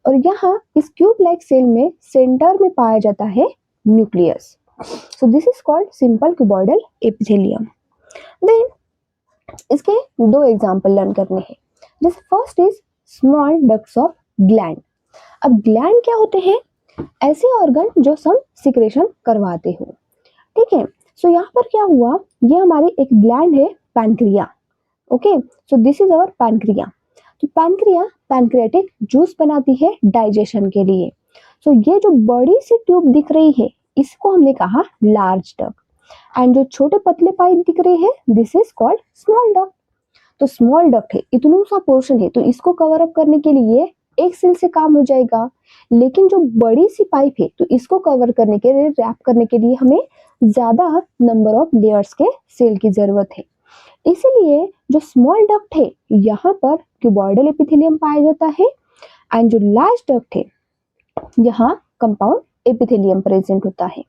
और यहाँ इस क्यूब लाइक सेल में सेंटर में पाया जाता है nucleus. So this is called simple cuboidal epithelium. Then इसके दो एग्जांपल लर्न करने हैं। जैसे first is small ducts of gland. अब ग्लैंड क्या होते हैं? ऐसे ऑर्गन जो सम सिक्रेशन करवाते हो, ठीक है। सो यहाँ पर क्या हुआ, ये हमारी एक ग्लैंड है pancreas, okay. So this is our pancreas. तो पैनक्रिया पैनक्रियाटिक जूस बनाती है डाइजेशन के लिए। सो ये जो बड़ी सी ट्यूब दिख रही है इसको हमने कहा लार्ज डक्ट, एंड जो छोटे पतले पाइप दिख रहे हैं this is called small duct. तो स्मॉल डक्ट है, इतना सा पोर्शन है, तो इसको कवर अप करने के लिए एक सेल से काम हो जाएगा। लेकिन जो बड़ी सी पाइप है तो इसको कवर करने के लिए, रैप करने के लिए हमें ज्यादा नंबर ऑफ लेयर्स के सेल की जरूरत है। इसीलिए जो स्मॉल डक्ट है यहाँ पर क्यूबॉइडल एपिथेलियम पाया जाता है, एंड जो लार्ज डक्ट है यहाँ कंपाउंड एपिथेलियम प्रेजेंट होता है।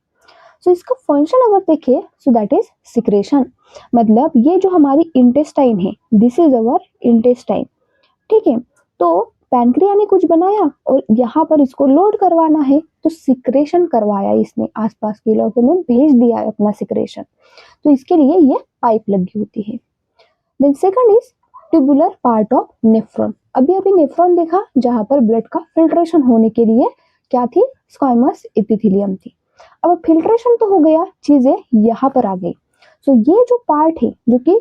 सो इसका फंक्शन अगर देखें सो दैट इज सिक्रेशन, मतलब ये जो हमारी इंटेस्टाइन है दिस इज अवर इंटेस्टाइन, ठीक है। तो पैनक्रिया ने कुछ बनाया और यहाँ पर इसको लोड करवाना है, तो सिक्रेशन करवाया इसने, आसपास के इलाकों में भेज दिया अपना सिक्रेशन, तो इसके लिए ये पाइप लगी होती है। Then second is tubular part of nephron. अभी अभी नेफ्रॉन देखा जहां पर ब्लड का फिल्ट्रेशन होने के लिए क्या थी, स्क्वाइमस एपिथेलियम थी। अब फिल्ट्रेशन तो हो गया, चीजें यहाँ पर आ गई। सो ये जो पार्ट है जो कि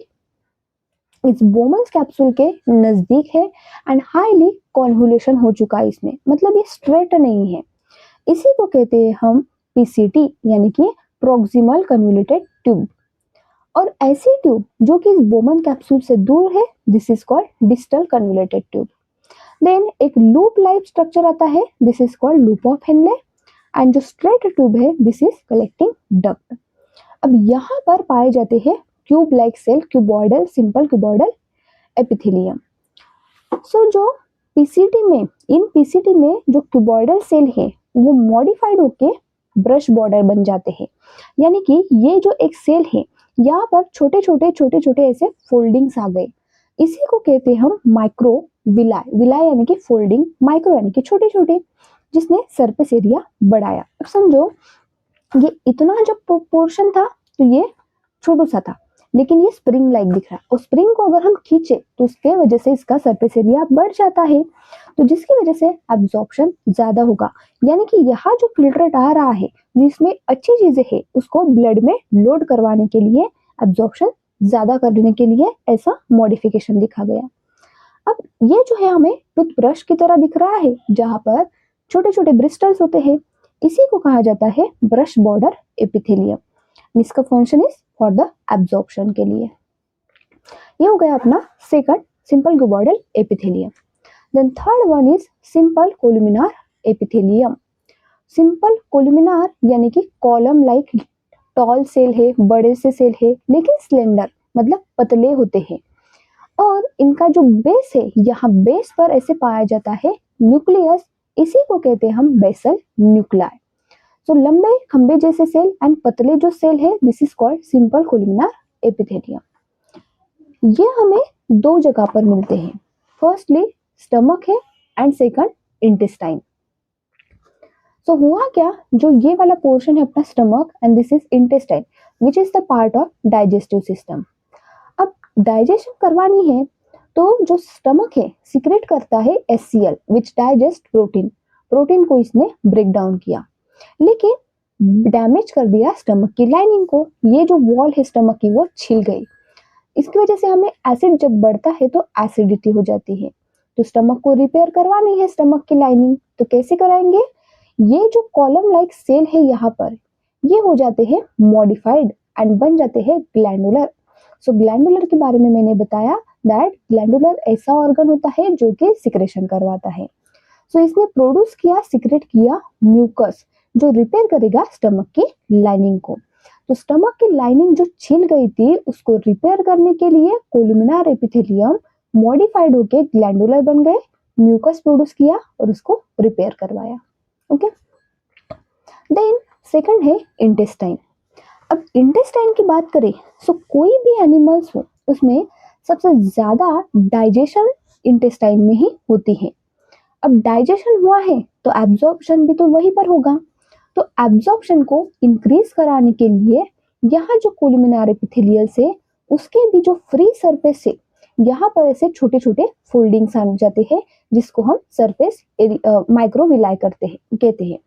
इस बोमन्स कैप्सूल के नजदीक है एंड हाईली कॉन्वोल्यूशन हो चुका है इसमें, मतलब ये स्ट्रेट नहीं है, इसी को कहते हैं हम पीसीटी, यानी कि प्रोक्सिमल कन्वोल्यूटेड ट्यूब। और ऐसी ट्यूब जो कि इस बोमन कैप्सूल से दूर है this is called distal convoluted tube. Then एक लूप लाइक स्ट्रक्चर आता है, this is called loop of Henle, and जो स्ट्रेट ट्यूब है दिस इज कलेक्टिंग डक्ट। अब यहाँ पर पाए जाते हैं cube like cell, cuboidal, simple cuboidal epithelium. So जो पीसीटी में, इन पीसीटी में जो क्यूबॉइडल सेल है वो मॉडिफाइड होके ब्रश बॉर्डर बन जाते हैं, यानी कि ये जो एक सेल है यहाँ पर छोटे छोटे ऐसे फोल्डिंग्स आ गए, इसी को कहते हैं हम माइक्रो विलाय। विलाय यानी कि फोल्डिंग, माइक्रो यानी कि छोटे छोटे, जिसने सरफेस एरिया बढ़ाया। अब समझो ये इतना जब पोर्शन था तो ये छोटा सा था, लेकिन ये स्प्रिंग लाइक दिख रहा है, और स्प्रिंग को अगर हम खींचे तो उसके वजह से इसका सरफेस एरिया बढ़ जाता है, तो जिसकी वजह से एब्जॉर्प्शन ज्यादा होगा। यानी कि यहाँ जो फिल्ट्रेट आ रहा है जिसमें अच्छी चीजें हैं उसको ब्लड में लोड करवाने के लिए, एब्जॉर्प्शन ज्यादा करने के लिए ऐसा मॉडिफिकेशन दिखा गया। अब ये जो है हमें टूथब्रश की तरह दिख रहा है जहां पर छोटे छोटे ब्रिस्टल्स होते हैं, इसी को कहा जाता है ब्रश बॉर्डर एपिथेलियम। इसका function is for the absorption के लिए। ये हो गया अपना second simple cuboidal epithelium. Then third one is simple columnar epithelium. Simple columnar यानी कि कॉलम लाइक टॉल सेल है, बड़े से सेल है, लेकिन स्लेंडर मतलब पतले होते हैं। और इनका जो बेस है, यहाँ बेस पर ऐसे पाया जाता है न्यूक्लियस, इसी को कहते हैं हम बेसल न्यूक्लाई। सो लंबे खंबे जैसे सेल एंड पतले जो सेल है, this is called simple columnar epithelium. ये हमें दो जगह पर मिलते हैं, फर्स्टली स्टमक है एंड सेकंड इंटेस्टाइन। सो हुआ क्या, जो ये वाला पोर्शन है अपना stomach and this is intestine which is the part of digestive system. अब डाइजेशन करवानी है तो जो स्टमक है सीक्रेट करता है HCl विच डाइजेस्ट प्रोटीन। प्रोटीन को इसने ब्रेक डाउन किया, लेकिन डैमेज कर दिया स्टमक की लाइनिंग को। ये जो वॉल है स्टमक की वो छिल गई। इसकी वजह से हमें एसिड जब बढ़ता है तो एसिडिटी हो जाती है। तो स्टमक को रिपेयर करवानी है स्टमक की लाइनिंग, तो कैसे कराएंगे? ये जो कॉलम लाइक सेल है यहाँ पर, ये हो जाते हैं मॉडिफाइड एंड बन जाते हैं ग्लैंडुलर। सो ग्लैंडुलर के बारे में मैंने बताया दैट ग्लैंडुलर ऐसा ऑर्गन होता है जो कि सिक्रेशन करवाता है। सो इसने प्रोड्यूस किया, सिक्रेट किया म्यूकस जो रिपेयर करेगा स्टमक की लाइनिंग को। तो स्टमक की लाइनिंग जो छिल गई थी उसको रिपेयर करने के लिए कोलुमिनार एपिथेलियम मॉडिफाइड होके ग्लैंडुलर बन गए, म्यूकस प्रोड्यूस किया और उसको रिपेयर करवाया। ओके, देन सेकंड है इंटेस्टाइन। अब इंटेस्टाइन की बात करें सो कोई भी एनिमल्स हो उसमें सबसे ज्यादा डाइजेशन इंटेस्टाइन में ही होती है। अब डाइजेशन हुआ है तो एब्जॉर्प्शन भी तो वहीं पर होगा। तो एब्जॉर्प्शन को इंक्रीज कराने के लिए यहाँ जो कोलुमिनार एपिथेलियल से उसके भी जो फ्री सरफेस है यहाँ पर ऐसे छोटे छोटे फोल्डिंग्स आ जाते हैं जिसको हम सरफेस माइक्रोविलाई कहते हैं।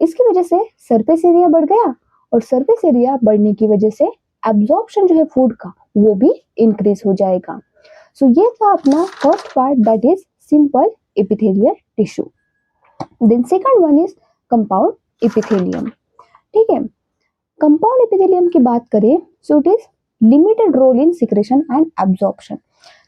इसकी वजह से सरफेस एरिया बढ़ गया और सरफेस एरिया बढ़ने की वजह से एब्जॉर्प्शन जो है फूड का वो भी इंक्रीज हो जाएगा। सो ये था अपना first part that is simple epithelial tissue. Then second one is compound epithelium. ठीक है, कंपाउंड एपिथेलियम की बात करें so it is limited role in secretion and absorption.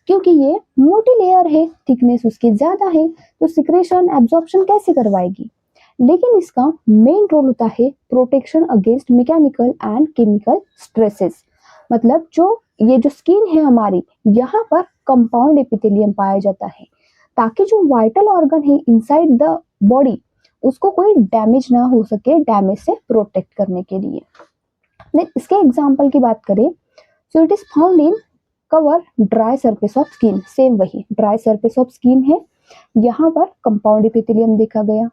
क्योंकि ये मोटी लेयर है, थिकनेस उसकी ज्यादा है, तो सिक्रेशन एब्जॉर्प्शन कैसे करवाएगी? लेकिन इसका मेन रोल होता है protection against mechanical and chemical stresses. मतलब जो ये जो स्किन है हमारी, यहाँ पर कंपाउंड एपिथेलियम पाया जाता है ताकि जो वाइटल ऑर्गन है इनसाइड द बॉडी उसको कोई डैमेज ना हो सके, डैमेज से प्रोटेक्ट करने के लिए। इसके एग्जाम्पल की बात करें so it is found in cover dry surface of skin. Same वही ड्राई सरफेस ऑफ स्किन है, यहाँ पर कंपाउंड एपिथेलियम देखा गया।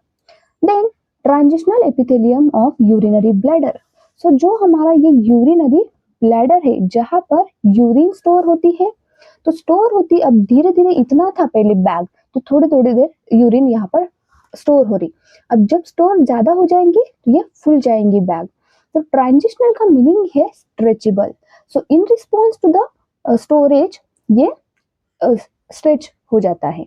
Then transitional epithelium of urinary bladder. So जो हमारा ये यूरिनरी ब्लैडर है जहाँ पर यूरिन स्टोर होती है, तो स्टोर होती अब धीरे धीरे इतना था पहले बैग, तो थोड़ी थोड़ी देर यूरिन यहाँ पर स्टोर हो रही। अब जब स्टोर ज्यादा हो जाएंगे तो ये फुल जाएंगी बैग। तो ट्रांजिशनल का मीनिंग है stretchable. So in response to the storage ये स्ट्रेच हो जाता है।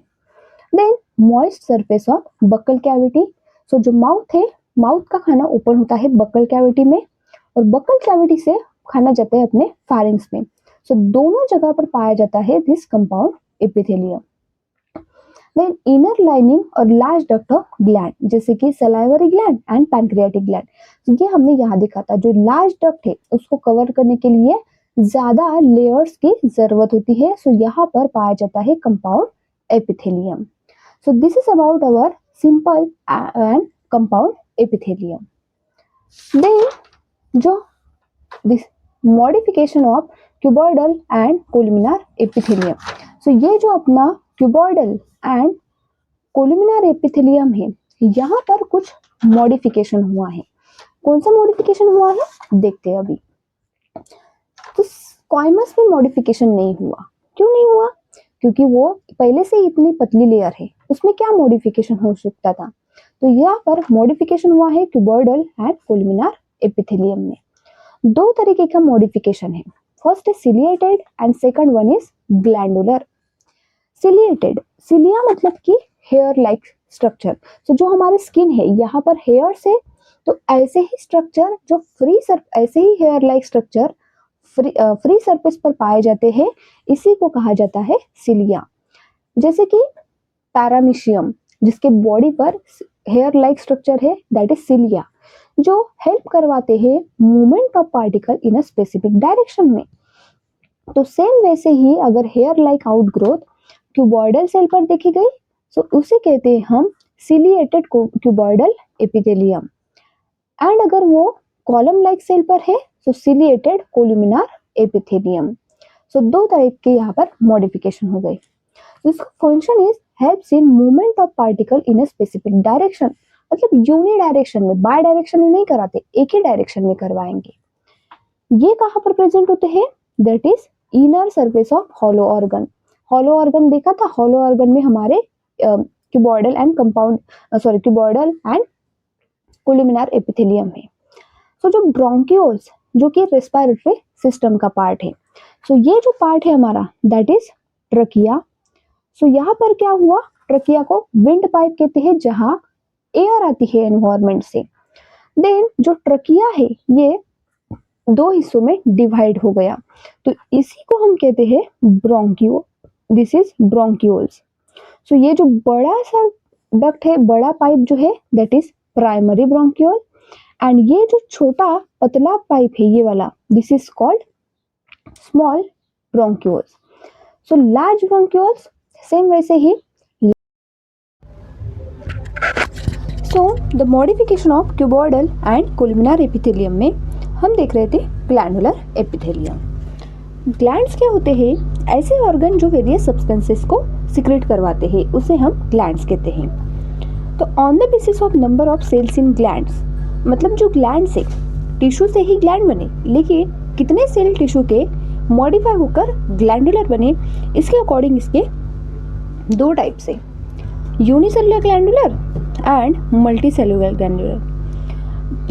Then moist surface of buccal cavity. So जो माउथ है, माउथ का खाना ओपन होता है बकल कैविटी में और बकल कैविटी से खाना जाता है अपने फारिंग्स में। सो दोनों जगह पर पाया जाता है this compound epithelium. Then inner lining और लार्ज डक्ट ऑफ ग्लैंड जैसे कि salivary gland and pancreatic gland. ये हमने यहाँ देखा था, जो लार्ज डक्ट है उसको कवर करने के लिए ज्यादा लेयर्स की जरूरत होती है। सो यहाँ पर पाया जाता है compound epithelium. So this is about our simple and compound epithelium. Then जो this modification of cuboidal and columnar epithelium. So ये जो अपना क्यूबॉइडल एंड कोलुमिनार एपिथेलियम है, यहाँ पर कुछ मॉडिफिकेशन हुआ है। कौन सा मॉडिफिकेशन हुआ है देखते हैं अभी। तो स्क्वाइमस में मॉडिफिकेशन नहीं हुआ। क्यों नहीं हुआ? क्योंकि वो पहले से इतनी पतली लेयर है, उसमें क्या मॉडिफिकेशन हो सकता था? तो यहाँ पर मॉडिफिकेशन हुआ है क्यूबॉइडल एंड कोलुमिनार एपिथेलियम में। दो तरीके का मॉडिफिकेशन है, first is ciliated and second one is glandular. Ciliated, cilia मतलब कि हेयर लाइक स्ट्रक्चर। तो जो हमारी स्किन है यहाँ पर हेयर्स है, तो ऐसे ही स्ट्रक्चर जो ऐसे ही hair like structure free surface पर पाए जाते हैं, इसी को कहा जाता है सिलिया। जैसे कि पैरामीशियम, जिसके बॉडी पर हेयर लाइक स्ट्रक्चर है, दैट इज सिलिया, जो हेल्प करवाते हैं movement of particle in a specific direction में। तो सेम वैसे ही अगर hair like outgrowth cuboidal cell पर देखी गई, तो उसे कहते हैं हम सिलिएटेड क्यूबॉइडल एपिथेलियम। एंड अगर वो कॉलम लाइक सेल पर है, तो सिलिएटेड कोलुमिनार एपिथेलियम। सो दो टाइप के यहाँ पर मॉडिफिकेशन हो गई। इसका function is helps in movement of particle in a specific direction, मतलब यूनि डायरेक्शन में, बाय डायरेक्शन में नहीं कराते, एक ही डायरेक्शन में करवाएंगे। ये कहाँ पर प्रेजेंट होते हैं? That is inner surface of hollow organ. Hollow organ देखा था, हॉलो ऑर्गन में हमारे cuboidal and cuboidal and columnar epithelium है। सो जो ब्रोंक्यूल्स, जो कि रेस्पिरेटरी सिस्टम का पार्ट है, सो ये जो पार्ट है हमारा, दैट इज ट्रकिया। सो यहाँ पर क्या हुआ, ट्रकिया को विंड पाइप कहते हैं, जहाँ एयर आती है एनवायरमेंट से। देन जो ट्रकिया है ये दो हिस्सों में डिवाइड हो गया, तो इसी को हम कहते हैं bronchiole. This is bronchioles. So ये जो बड़ा सा डक्ट है, बड़ा पाइप जो है, that is primary bronchiole. And ये जो छोटा पतला पाइप है, ये वाला, this is called small bronchioles. So large bronchioles same वैसे ही। So the modification of cuboidal and columnar epithelium में हम देख रहे थे ग्लैंडुलर एपिथेलियम। ग्लैंड्स क्या होते हैं? ऐसे ऑर्गन जो वेरियस सब्सटेंसेस को सिक्रेट करवाते हैं, उसे हम ग्लैंड्स कहते हैं। तो on the basis of number of cells in glands, मतलब जो ग्लैंड्स है, टिश्यू से ही ग्लैंड बने, लेकिन कितने सेल टिश्यू के मॉडिफाई होकर ग्लैंडुलर बने, इसके अकॉर्डिंग इसके दो टाइप से, unicellular glandular and multicellular glandular.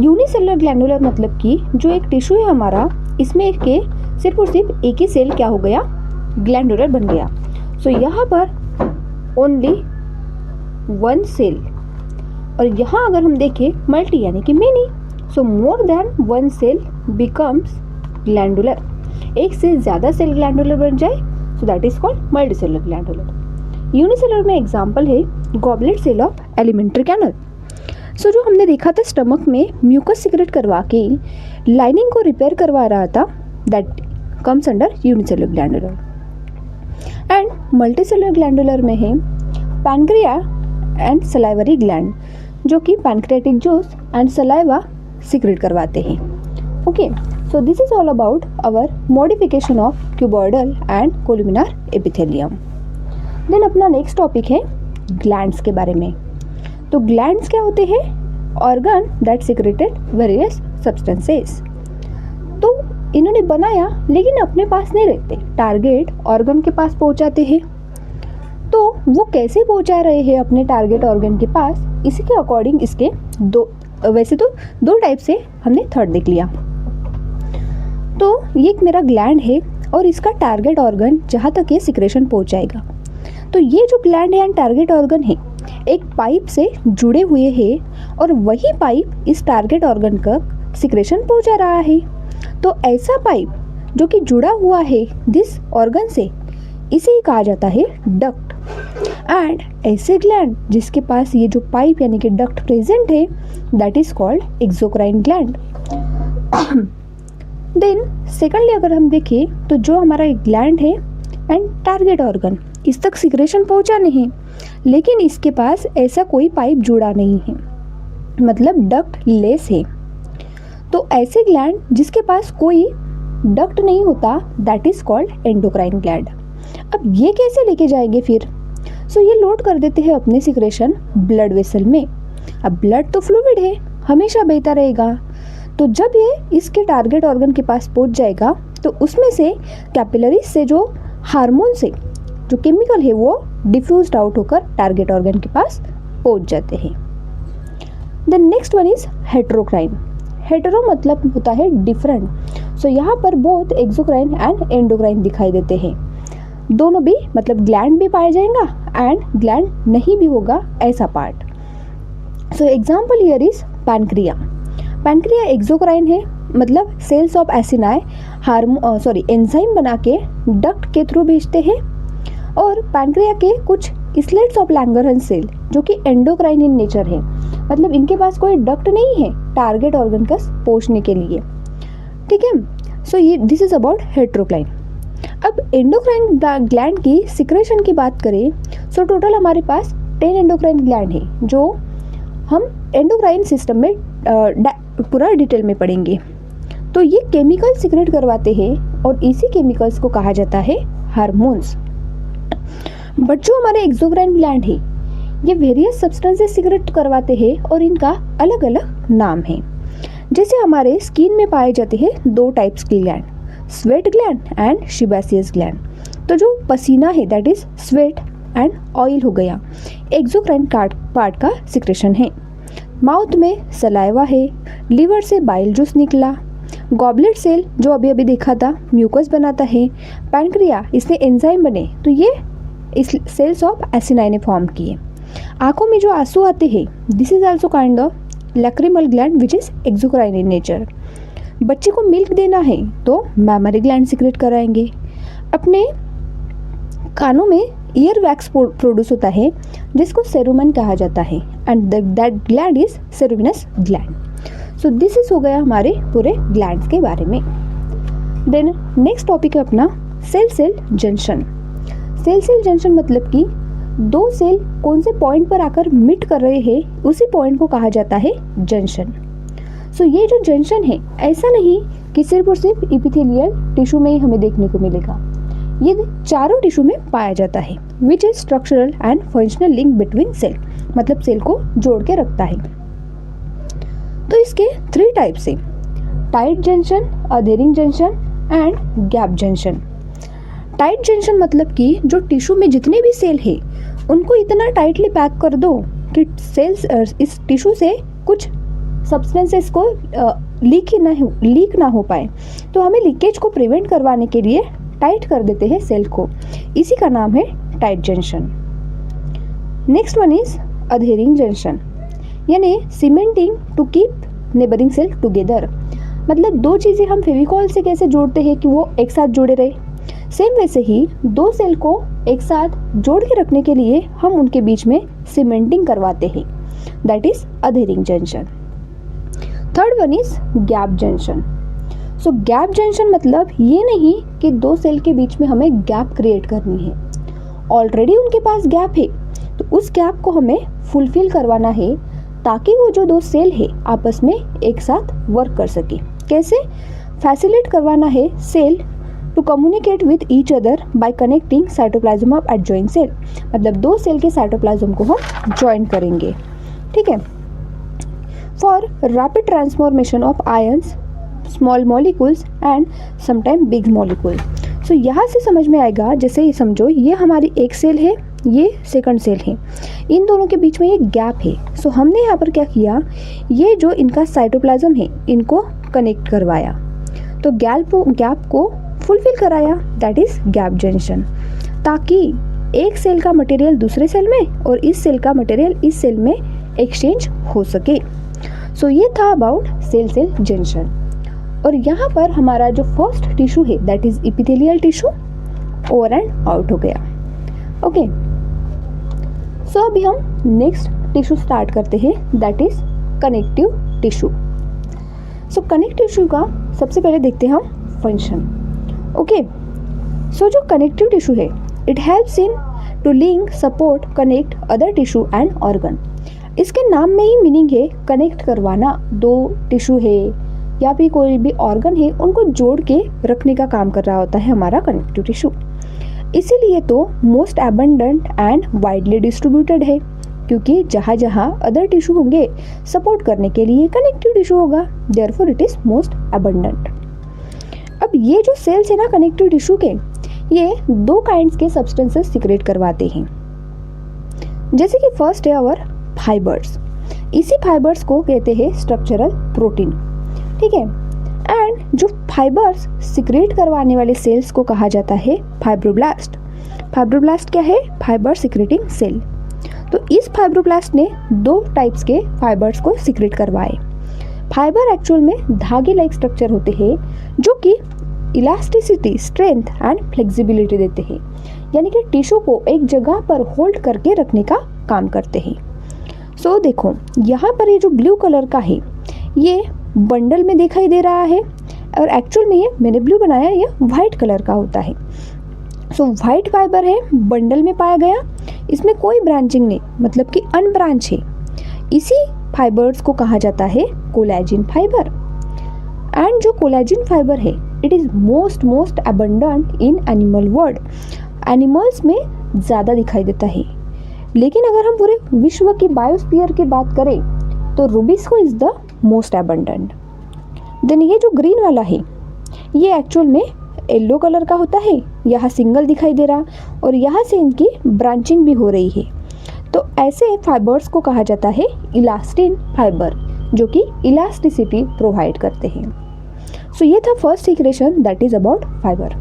Unicellular glandular मतलब कि जो एक टिश्यू है हमारा, इसमें के सिर्फ और सिर्फ एक ही सेल क्या हो गया, ग्लैंडुलर बन गया। सो यहाँ पर ओनली वन सेल, और यहाँ अगर हम देखें मल्टी यानी कि many, so more than one cell becomes glandular. एक से ज़्यादा सेल ग्लैंडुलर बन जाए, so that is called multicellular glandular. Unicellular में एग्जाम्पल है goblet cell of alimentary canal. So जो हमने देखा था स्टमक में म्यूकस सिक्रेट करवा के लाइनिंग को रिपेयर करवा रहा था, that comes under unicellular glandular. And multicellular glandular में है पैनक्रिया एंड सलाइवरी ग्लैंड, जो कि pancreatic juice and saliva secrete करवाते हैं। Okay, so this is all about our modification of cuboidal and columnar epithelium. Then अपना next topic है glands के बारे में। तो ग्लैंड्स क्या होते हैं? Organ that secreted various substances. तो इन्होंने बनाया, लेकिन अपने पास नहीं रहते, टारगेट ऑर्गन के पास पहुंचाते हैं। तो वो कैसे पहुंचा रहे हैं अपने टारगेट ऑर्गन के पास, इसी के अकॉर्डिंग इसके वैसे तो दो टाइप से हमने थर्ड देख लिया। तो ये एक मेरा ग्लैंड है और इसका टारगेट ऑर्गन जहाँ तक ये सिक्रेशन पहुंचाएगा। तो ये जो ग्लैंड है एंड टारगेट ऑर्गन है, एक पाइप से जुड़े हुए हैं, और वही पाइप इस टारगेट ऑर्गन का सिक्रेशन पहुंचा रहा है। तो ऐसा पाइप जो कि जुड़ा हुआ है दिस ऑर्गन से, इसे ही कहा जाता है डक्ट। एंड ऐसे ग्लैंड जिसके पास ये जो पाइप यानी कि डक्ट प्रेजेंट है, that is called exocrine gland. Then secondly अगर हम देखें, तो जो हमारा एक ग्लैंड है एंड टारगेट ऑर्गन, इस तक सिक्रेशन पहुंचा नहीं, लेकिन इसके पास ऐसा कोई पाइप जुड़ा नहीं है, मतलब डक्ट लेस है। तो ऐसे ग्लैंड जिसके पास कोई डक्ट नहीं होता, that is called endocrine gland. अब ये कैसे लेके जाएंगे फिर? सो ये लोड कर देते हैं अपने सिक्रेशन ब्लड वेसल में। अब ब्लड तो फ्लूइड है, हमेशा बहता रहेगा। तो जब ये इसके टारगेट ऑर्गन के पास पहुंच जाएगा, तो उसमें से कैपिलरीज से जो हार्मोन से जो केमिकल है वो डिफ्यूज्ड आउट होकर टारगेट ऑर्गन के पास पहुंच जाते हैं। The next one is heterocrine. Hetero मतलब होता है डिफरेंट। सो यहाँ पर बोथ एक्सोक्राइन एंड एंडोक्राइन दिखाई देते हैं। दोनों भी मतलब ग्लैंड भी पाया जाएगा एंड ग्लैंड नहीं भी होगा, ऐसा part. So example here is pancreas. Pancreas exocrine है, मतलब सेल्स ऑफ एसिनाई एंजाइम बना के डक्ट के थ्रू भेजते हैं। और पैनक्रिया के कुछ इसलेट्स ऑफ लैंगरहंस सेल जो कि एंडोक्राइन इन नेचर है, मतलब इनके पास कोई डक्ट नहीं है टारगेट ऑर्गन का पहुंचने के लिए। ठीक है, सो ये दिस इज अबाउट हेट्रोक्लाइन। अब एंडोक्राइन ग्लैंड की सिक्रेशन की बात करें, सो टोटल हमारे पास 10 एंडोक्राइन ग्लैंड है जो हम एंडोक्राइन सिस्टम में पूरा डिटेल में पढ़ेंगे। तो ये केमिकल सिक्रेट करवाते हैं और इसी केमिकल्स को कहा जाता है हार्मोन्स। बट जो हमारे एक्सोक्राइन ग्लैंड है ये वेरियस सब्सटेंसेस सिक्रेट करवाते हैं और इनका अलग अलग नाम है। जैसे हमारे स्किन में पाए जाते हैं 2 टाइप्स के gland, sweat gland and sebaceous gland. तो जो पसीना है that is sweat and oil हो गया, एक्सोक्राइन पार्ट का सिक्रेशन है। माउथ में सलाइवा है, लिवर से बाइल जूस निकला, गॉबलेट सेल जो अभी अभी देखा था म्यूकस बनाता है, पैनक्रिया इसने एंजाइम बने तो ये इस सेल्स ऑफ एसिनाई ने फॉर्म किए। आंखों में जो आंसू आते हैं this is also kind of lacrimal gland which is exocrine in nature. बच्चे को मिल्क देना है तो मैमरी ग्लैंड सिक्रेट कराएंगे। अपने कानों में ईयर वैक्स प्रोड्यूस होता है जिसको सेरुमन कहा जाता है and that gland is ceruminous gland. So this is हो गया हमारे पूरे ग्लैंड्स के बारे में। देन नेक्स्ट टॉपिक है अपना cell cell junction. Cell cell junction मतलब कि 2 सेल कौन से पॉइंट पर आकर मीट कर रहे हैं उसी पॉइंट को कहा जाता है जंक्शन। सो ये जो जंक्शन है ऐसा नहीं कि सिर्फ और सिर्फ इपिथेलियल टिश्यू में ही हमें देखने को मिलेगा, ये चारों टिश्यू में पाया जाता है which is structural and functional link between cell, मतलब सेल को जोड़ के रखता है। तो इसके 3 टाइप्स है, tight junction, adhering junction and gap junction. Tight junction मतलब कि जो टिश्यू में जितने भी सेल है उनको इतना टाइटली पैक कर दो कि सेल्स इस टिश्यू से कुछ सब्सटेंसेस को लीक ना हो पाए। तो हमें लीकेज को प्रिवेंट करवाने के लिए टाइट कर देते हैं सेल को, इसी का नाम है tight junction. Next one is adhering junction, यानी cementing to keep neighbouring cell together. मतलब 2 चीज़ें हम फेविकॉल से कैसे जोड़ते हैं कि वो एक साथ जुड़े रहे, सेम वैसे ही 2 सेल को एक साथ जोड़ के रखने के लिए हम उनके बीच में सीमेंटिंग करवाते हैं, that is adhering junction. Third one is gap junction. So gap junction मतलब ये नहीं कि 2 सेल के बीच में हमें गैप क्रिएट करनी है, ऑलरेडी उनके पास गैप है तो उस गैप को हमें फुलफिल करवाना है ताकि वो जो 2 सेल है आपस में एक साथ वर्क कर सके। कैसे? फैसिलिटेट करवाना है cell to communicate with each other by connecting cytoplasm of adjoint cell, मतलब 2 सेल के साइटोप्लाज्म को हम ज्वाइन करेंगे। ठीक है, for rapid transformation of ions, small molecules and sometime big molecule. So यहाँ से समझ में आएगा, जैसे ये समझो ये हमारी एक सेल है, ये सेकंड सेल है, इन दोनों के बीच में एक गैप है। सो हमने यहाँ पर क्या किया, ये जो इनका साइटोप्लाज्म है इनको कनेक्ट करवाया, तो गैप को फुलफिल कराया, दैट इज गैप जंक्शन, ताकि एक सेल का मटेरियल दूसरे सेल में और इस सेल का मटेरियल इस सेल में एक्सचेंज हो सके। सो ये था अबाउट सेल सेल जंक्शन। और यहाँ पर हमारा जो फर्स्ट टिश्यू है that is epithelial tissue over and out हो गया। ओके, सो अभी हम नेक्स्ट टिश्यू स्टार्ट करते हैं that is connective tissue. So connective tissue का सबसे पहले देखते हैं हम फंक्शन। ओके, सो जो कनेक्टिव टिश्यू है it helps in to link, support, connect other tissue and organ. इसके नाम में ही मीनिंग है कनेक्ट करवाना, 2 टिश्यू है या फिर कोई भी ऑर्गन है उनको जोड़ के रखने का काम कर रहा होता है हमारा कनेक्टिव टिश्यू। इसीलिए तो most abundant and widely distributed है, क्योंकि जहाँ जहाँ अदर टिश्यू होंगे सपोर्ट करने के लिए कनेक्टिव टिश्यू होगा, therefore it is most abundant. अब ये जो सेल्स है ना कनेक्टिव टिश्यू के, ये 2 काइंड्स के सब्सटेंसेस सिक्रेट करवाते हैं। जैसे कि फर्स्ट है आवर फाइबर्स, इसी फाइबर्स को कहते हैं स्ट्रक्चरल प्रोटीन। ठीक है, एंड जो फाइबर्स सिक्रेट करवाने वाले सेल्स को कहा जाता है फाइब्रोब्लास्ट। फाइब्रोब्लास्ट क्या है? Fibre secreting cell. तो इस फाइब्रोब्लास्ट ने 2 टाइप्स के फाइबर्स को सिक्रेट करवाए। फाइबर एक्चुअल में धागे लाइक स्ट्रक्चर होते हैं जो कि इलास्टिसिटी, स्ट्रेंथ एंड फ्लेक्सिबिलिटी देते हैं, यानी कि टिश्यू को एक जगह पर होल्ड करके रखने का काम करते हैं। सो देखो यहाँ पर ये जो ब्लू कलर का है ये बंडल में दिखाई दे रहा है, और एक्चुअल में ये मैंने ब्लू बनाया, ये वाइट कलर का होता है। सो वाइट फाइबर है, बंडल में पाया गया, इसमें कोई ब्रांचिंग नहीं, मतलब कि अनब्रांच है। इसी फाइबर्स को कहा जाता है कोलेजन फाइबर। एंड जो कोलेजन फाइबर है it is most abundant in animal world. Animals में ज़्यादा दिखाई देता है, लेकिन अगर हम पूरे विश्व की बायोस्फीयर की बात करें तो rubisco is the most abundant. Then ये जो ग्रीन वाला है ये एक्चुअल में येलो कलर का होता है, यहाँ सिंगल दिखाई दे रहा और यहाँ से इनकी ब्रांचिंग भी हो रही है। तो ऐसे फाइबर्स को कहा जाता है इलास्टिन फाइबर, जो कि इलास्टिसिटी प्रोवाइड करते हैं। सो ये था first secretion that is about fibre.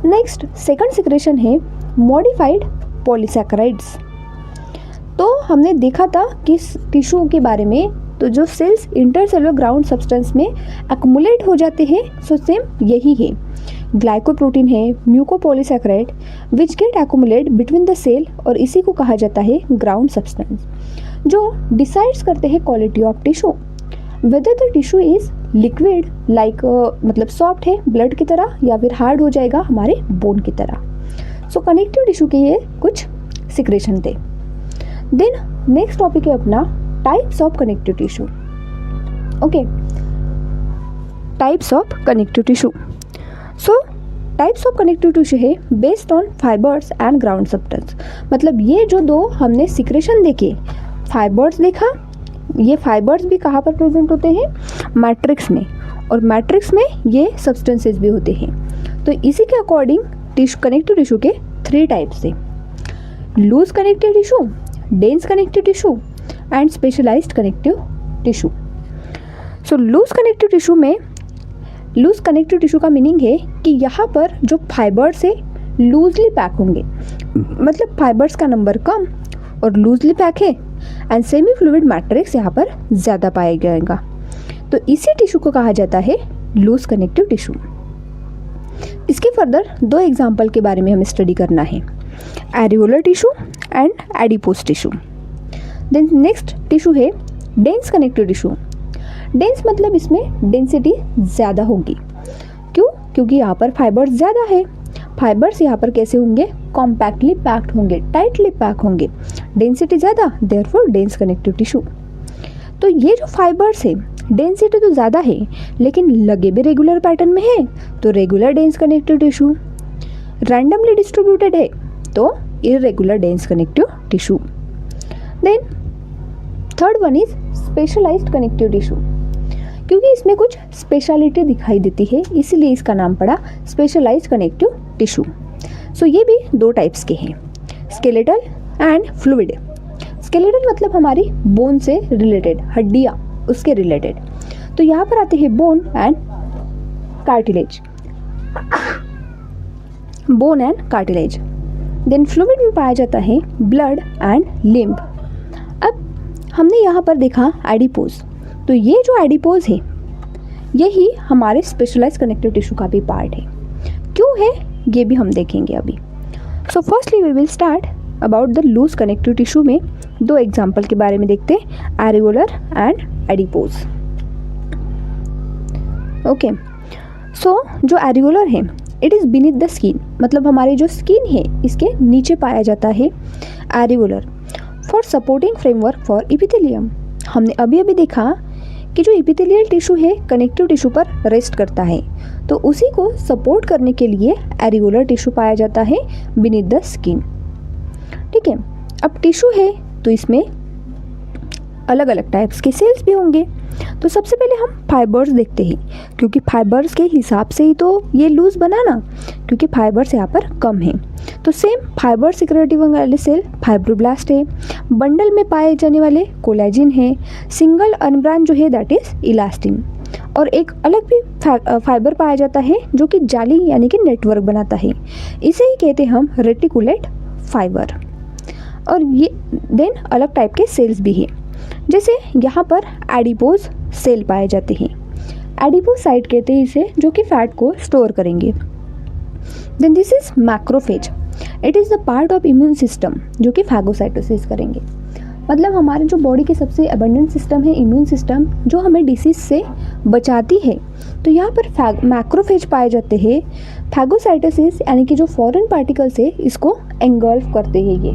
Next second secretion है मॉडिफाइड पॉलीसैकेराइड्स। तो हमने देखा था कि टिश्यू के बारे में, तो जो सेल्स इंटरसेलुलर ग्राउंड सब्सटेंस में एक्मुलेट हो जाते हैं, सो सेम यही है। ग्लाइकोप्रोटीन है, mucopolysaccharide which get accumulate between the cell, और इसी को कहा जाता है ग्राउंड सब्सटेंस, जो डिसाइड्स करते हैं quality of tissue, whether the tissue is liquid like मतलब सॉफ्ट है ब्लड की तरह, या फिर हार्ड हो जाएगा हमारे बोन की तरह। सो कनेक्टिव टिश्यू के ये कुछ सिक्रेशन थे। देन नेक्स्ट टॉपिक है अपना types of connective tissue. Okay, types of connective tissue. So types of connective tissue है based on fibres and ground substance. मतलब ये जो दो हमने सिक्रेशन देखे, फाइबर्स देखा, ये फाइबर्स भी कहाँ पर प्रेजेंट होते हैं, मैट्रिक्स में, और मैट्रिक्स में ये सब्सटेंसेस भी होते हैं। तो इसी के अकॉर्डिंग कनेक्टिव टिश्यू के 3 टाइप्स थे, loose connective tissue, dense connective tissue and specialised connective tissue. So loose connective tissue में, लूज कनेक्टिव टिश्यू का मीनिंग है कि यहाँ पर जो फाइबर्स है लूजली पैक होंगे, मतलब फाइबर्स का नंबर कम और लूजली पैक है, एंड सेमी फ्लूइड मैट्रिक्स यहाँ पर ज़्यादा पाया जाएगा। तो इसी टिश्यू को कहा जाता है लूज कनेक्टिव टिश्यू। इसके फर्दर 2 एग्जाम्पल के बारे में हमें स्टडी करना है, areolar tissue and adipose tissue. Then next tissue है डेंस कनेक्टिव टिश्यू। डेंस मतलब इसमें डेंसिटी ज़्यादा होगी, क्यों? क्योंकि यहाँ पर फाइबर्स ज़्यादा है। फाइबर्स यहाँ पर कैसे होंगे, कॉम्पैक्टली पैक्ड होंगे, टाइटली पैक होंगे, डेंसिटी ज़्यादा, देयरफॉर डेंस कनेक्टिव टिश्यू। तो ये जो फाइबर्स है डेंसिटी तो ज़्यादा है लेकिन लगे भी रेगुलर पैटर्न में है, तो regular dense connective tissue. Randomly distributed है तो irregular dense connective tissue. Then third one is specialised connective tissue, क्योंकि इसमें कुछ स्पेशलिटी दिखाई देती है इसीलिए इसका नाम पड़ा स्पेशलाइज्ड कनेक्टिव टिश्यू। सो ये भी 2 टाइप्स के हैं, स्केलेटल एंड फ्लूइड। स्केलेटल मतलब हमारी बोन से रिलेटेड, हड्डियाँ उसके रिलेटेड, तो यहाँ पर आते हैं bone and cartilage, bone and cartilage. Then fluid में पाया जाता है ब्लड एंड लिम्ब। अब हमने यहाँ पर देखा एडिपोज, तो ये जो एडिपोज है यही हमारे स्पेशलाइज्ड कनेक्टिव टिश्यू का भी पार्ट है। क्यों है ये भी हम देखेंगे अभी। So firstly we will start about the loose connective tissue में 2 एग्जाम्पल के बारे में देखते हैं, areolar and adipose. Okay, so जो एरियोलर है it is beneath the skin, मतलब हमारी जो स्किन है इसके नीचे पाया जाता है areolar, for supporting framework for epithelium. हमने अभी अभी देखा कि जो इपिथेलियल टिश्यू है कनेक्टिव टिश्यू पर रेस्ट करता है, तो उसी को सपोर्ट करने के लिए एरियोलर टिश्यू पाया जाता है बीनीथ द स्किन। ठीक है, अब टिश्यू है तो इसमें अलग अलग टाइप्स के सेल्स भी होंगे। तो सबसे पहले हम फाइबर्स देखते हैं, क्योंकि फाइबर्स के हिसाब से ही तो ये लूज बना ना, क्योंकि फाइबर्स यहाँ पर कम है। तो सेम फाइबर सिक्रेटिंग वाले सेल फाइब्रोब्लास्ट है, बंडल में पाए जाने वाले कोलेजिन है, सिंगल अनब्रांच जो है दैट इज इलास्टिन, और एक अलग भी फाइबर पाया जाता है जो कि जाली यानी कि नेटवर्क बनाता है, इसे ही कहते हैं हम रेटिकुलेट फाइबर। और ये देन अलग टाइप के सेल्स भी है, जैसे यहाँ पर एडिपोज सेल पाए जाते हैं, एडिपोसाइट कहते हैं इसे, जो कि फैट को स्टोर करेंगे। Then this is macrophage, it is the part of immune system जो कि फैगोसाइटोसिस करेंगे। मतलब हमारे जो बॉडी के सबसे अबंडेंट सिस्टम है इम्यून सिस्टम, जो हमें डिसीज से बचाती है, तो यहाँ पर मैक्रोफेज पाए जाते हैं। फैगोसाइटोसिस यानी कि जो फॉरेन पार्टिकल्स है इसको एंगल्फ करते हैं ये।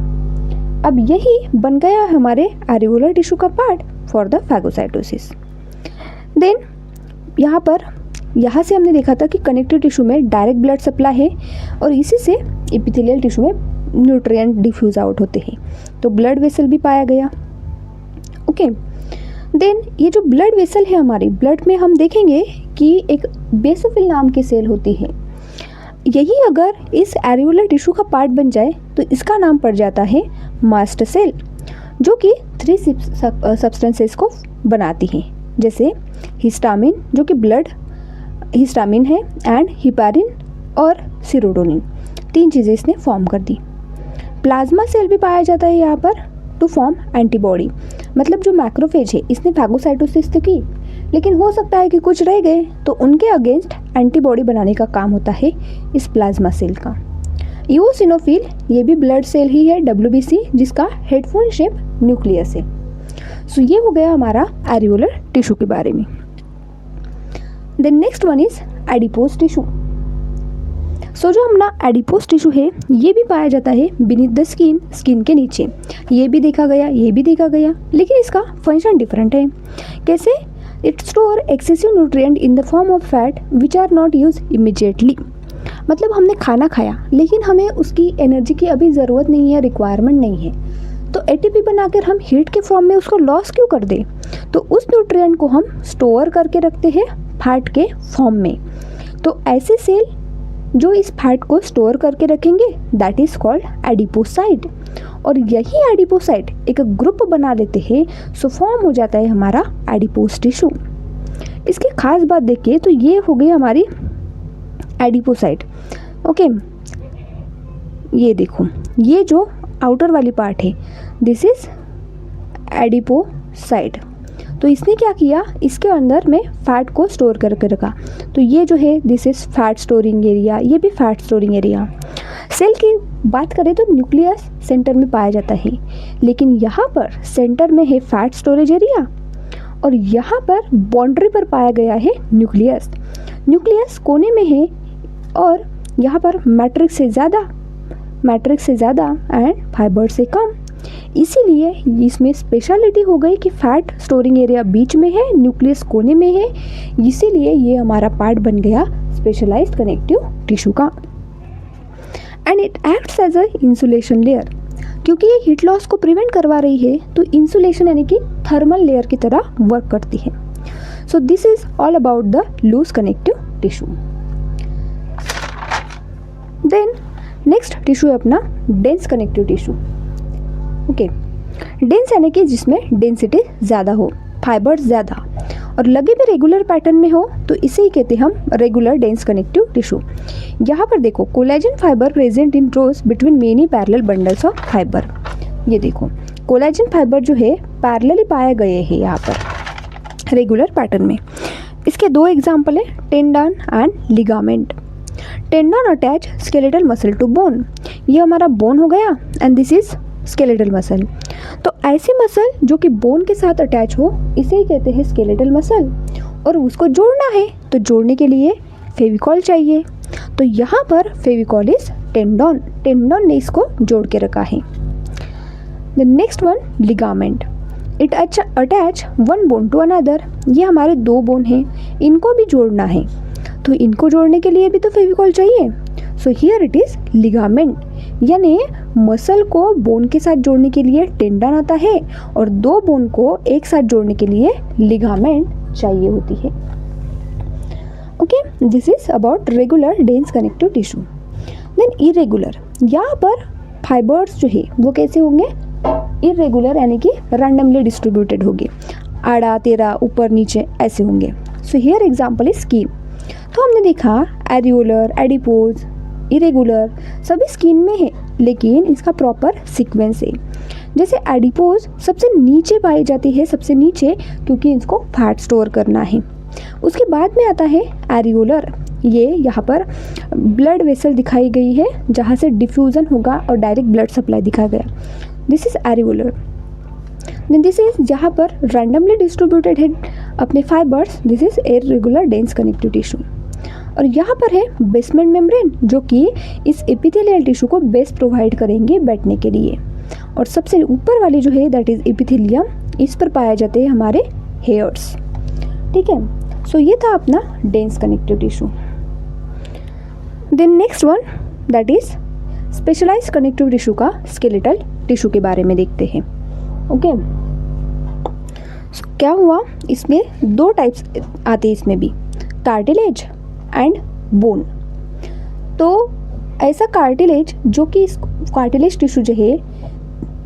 अब यही बन गया हमारे एरियोलर टिश्यू का part for the phagocytosis. Then यहाँ से हमने देखा था कि कनेक्टिव टिश्यू में डायरेक्ट ब्लड सप्लाई है और इसी से एपिथेलियल टिश्यू में न्यूट्रिएंट डिफ्यूज आउट होते हैं, तो ब्लड वेसल भी पाया गया। ओके, देन ये जो ब्लड वेसल है हमारी ब्लड में, हम देखेंगे कि एक बेसोफिल नाम की सेल होती है। यही अगर इस एरियोलर टिश्यू का पार्ट बन जाए तो इसका नाम पड़ जाता है मास्ट सेल, जो कि 3 सब्सटेंसेस को बनाती है, जैसे हिस्टामिन जो कि ब्लड हिस्टामिन है, एंड हिपारिन और सीरोटोनिन, 3 चीज़ें इसने फॉर्म कर दी। प्लाज्मा सेल भी पाया जाता है यहाँ पर टू फॉर्म एंटीबॉडी। मतलब जो मैक्रोफेज है इसने फैगोसाइटोसिस तो की, लेकिन हो सकता है कि कुछ रह गए, तो उनके अगेंस्ट एंटीबॉडी बनाने का काम होता है इस प्लाज्मा सेल का। इओसिनोफिल ये भी ब्लड सेल ही है, WBC, जिसका हेडफोन शेप न्यूक्लियस है। सो ये हो गया हमारा एरियोलर टिश्यू के बारे में। Then next one is adipose tissue. So जो हमारा एडिपोज टिश्यू है ये भी पाया जाता है बीनीथ द स्किन, स्किन के नीचे। ये भी देखा गया, ये भी देखा गया, लेकिन इसका फंक्शन डिफरेंट है। कैसे? It store excessive nutrient in the form of fat which are not use immediately. मतलब हमने खाना खाया लेकिन हमें उसकी एनर्जी की अभी ज़रूरत नहीं है, रिक्वायरमेंट नहीं है, तो एटीपी बनाकर हम हीट के फॉर्म में उसको लॉस क्यों कर दें? तो उस न्यूट्रिएंट को हम स्टोर करके रखते हैं फैट के फॉर्म में। तो ऐसे सेल जो इस फैट को स्टोर करके रखेंगे दैट इज कॉल्ड एडिपोसाइट। और यही एडिपोसाइट एक ग्रुप बना लेते हैं, सो फॉर्म हो जाता है हमारा एडिपोज टिश्यू। इसकी खास बात देखिए तो ये हो गई हमारी एडिपोसाइट। ओके, ये देखो, ये जो आउटर वाली पार्ट है दिस इज एडिपोसाइट। तो इसने क्या किया, इसके अंदर में फैट को स्टोर करके रखा। तो ये जो है this is fat storing area, ये भी फैट स्टोरिंग एरिया। सेल की बात करें तो न्यूक्लियस सेंटर में पाया जाता है, लेकिन यहाँ पर सेंटर में है फैट स्टोरेज एरिया और यहाँ पर बाउंड्री पर पाया गया है न्यूक्लियस। न्यूक्लियस कोने में है और यहाँ पर मैट्रिक्स से ज़्यादा एंड फाइबर से कम। इसीलिए इसमें स्पेशलिटी हो गई कि फैट स्टोरिंग एरिया बीच में है, न्यूक्लियस कोने में है, इसीलिए ये हमारा पार्ट बन गया स्पेशलाइज्ड कनेक्टिव टिश्यू का। And it acts as a insulation layer. क्योंकि ये हीट लॉस को प्रिवेंट करवा रही है तो इंसुलेशन यानी कि थर्मल लेयर की तरह वर्क करती है। So this is all about the loose connective tissue. Then next tissue है अपना dense connective tissue. Okay, dense यानी कि जिसमें डेंसिटी ज़्यादा हो, फाइबर्स ज़्यादा और लगे भी रेगुलर पैटर्न में हो, तो इसे ही कहते हैं हम रेगुलर डेंस कनेक्टिव टिश्यू। यहाँ पर देखो collagen fibre present in rows between many parallel bundles of fibre. ये देखो कोलेजन फाइबर जो है पैरेलली पाए गए हैं यहाँ पर रेगुलर पैटर्न में। इसके 2 एग्जाम्पल है tendon and ligament. Tendon attach skeletal muscle to bone, ये हमारा बोन हो गया and this is skeletal muscle. तो ऐसी मसल जो कि बोन के साथ अटैच हो इसे ही कहते हैं स्केलेटल मसल। और उसको जोड़ना है तो जोड़ने के लिए फेविकॉल चाहिए, तो यहाँ पर फेविकॉल इज टेंडन ने इसको जोड़ के रखा है। The next one ligament, it attach one bone to another. ये हमारे 2 बोन हैं, इनको भी जोड़ना है, तो इनको जोड़ने के लिए भी तो फेविकॉल चाहिए। So here it is ligament, यानी मसल को बोन के साथ जोड़ने के लिए टेंडन आता है और 2 बोन को एक साथ जोड़ने के लिए लिगामेंट चाहिए होती है। Okay, this is about regular dense connective tissue. Then irregular, यहाँ पर फाइबर्स जो है वो कैसे होंगे, इरेगुलर यानी कि रैंडमली डिस्ट्रीब्यूटेड होंगे, आड़ा तेरा ऊपर नीचे ऐसे होंगे। So here example is skin. तो हमने देखा एरियोलर, एडिपोज, इरेगुलर सभी स्किन में है, लेकिन इसका प्रॉपर सीक्वेंस है। जैसे एडिपोज सबसे नीचे पाई जाती है, सबसे नीचे, क्योंकि इसको फैट स्टोर करना है। उसके बाद में आता है एरियोलर। ये यहाँ पर ब्लड वेसल दिखाई गई है जहाँ से डिफ्यूज़न होगा और डायरेक्ट ब्लड सप्लाई दिखाया गया, this is areolar. Then this is जहाँ पर रैंडमली डिस्ट्रीब्यूटेड है अपने fibres, this is irregular dense connective tissue. और यहाँ पर है बेसमेंट मेम्ब्रेन, जो कि इस एपिथेलियल टिश्यू को बेस प्रोवाइड करेंगे बैठने के लिए। और सबसे ऊपर वाली जो है दैट इज एपिथेलियम, इस पर पाए जाते हैं हमारे हेयर्स। ठीक है, सो ये था अपना dense connective tissue. Then next one that is specialise connective tissue का स्केलेटल टिश्यू के बारे में देखते हैं। ओके, क्या हुआ, इसमें दो टाइप्स आते हैं इसमें भी, कार्टिलेज एंड बोन। तो ऐसा कार्टिलेज जो कि इस कार्टिलेज टिश्यू जो है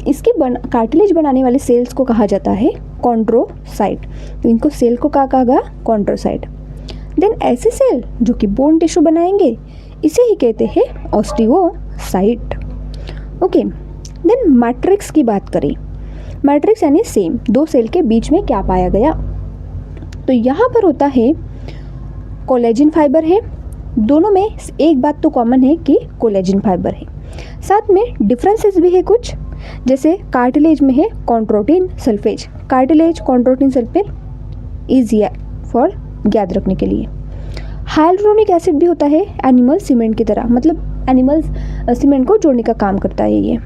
इसके कार्टिलेज बनाने वाले सेल्स को कहा जाता है कॉन्ड्रोसाइट। तो इनको सेल को कहा गया कॉन्ड्रोसाइट। देन ऐसे सेल जो कि बोन टिश्यू बनाएंगे इसे ही कहते हैं ऑस्टियोसाइट। ओके, देन मैट्रिक्स की बात करें, मैट्रिक्स यानी सेम दो सेल के बीच में क्या पाया गया, तो यहाँ पर होता है कोलेजिन फाइबर है। दोनों में एक बात तो कॉमन है कि कोलेजिन फाइबर है, साथ में डिफरेंसेस भी है कुछ, जैसे कार्टिलेज में है कॉन्ड्रोटिन सल्फेज, कार्टिलेज कॉन्ड्रोटिन सल्फेज इजी है फॉर याद रखने के लिए। हाइलुरोनिक एसिड भी होता है एनिमल सीमेंट की तरह, मतलब एनिमल सीमेंट को जोड़ने का काम करता है ये।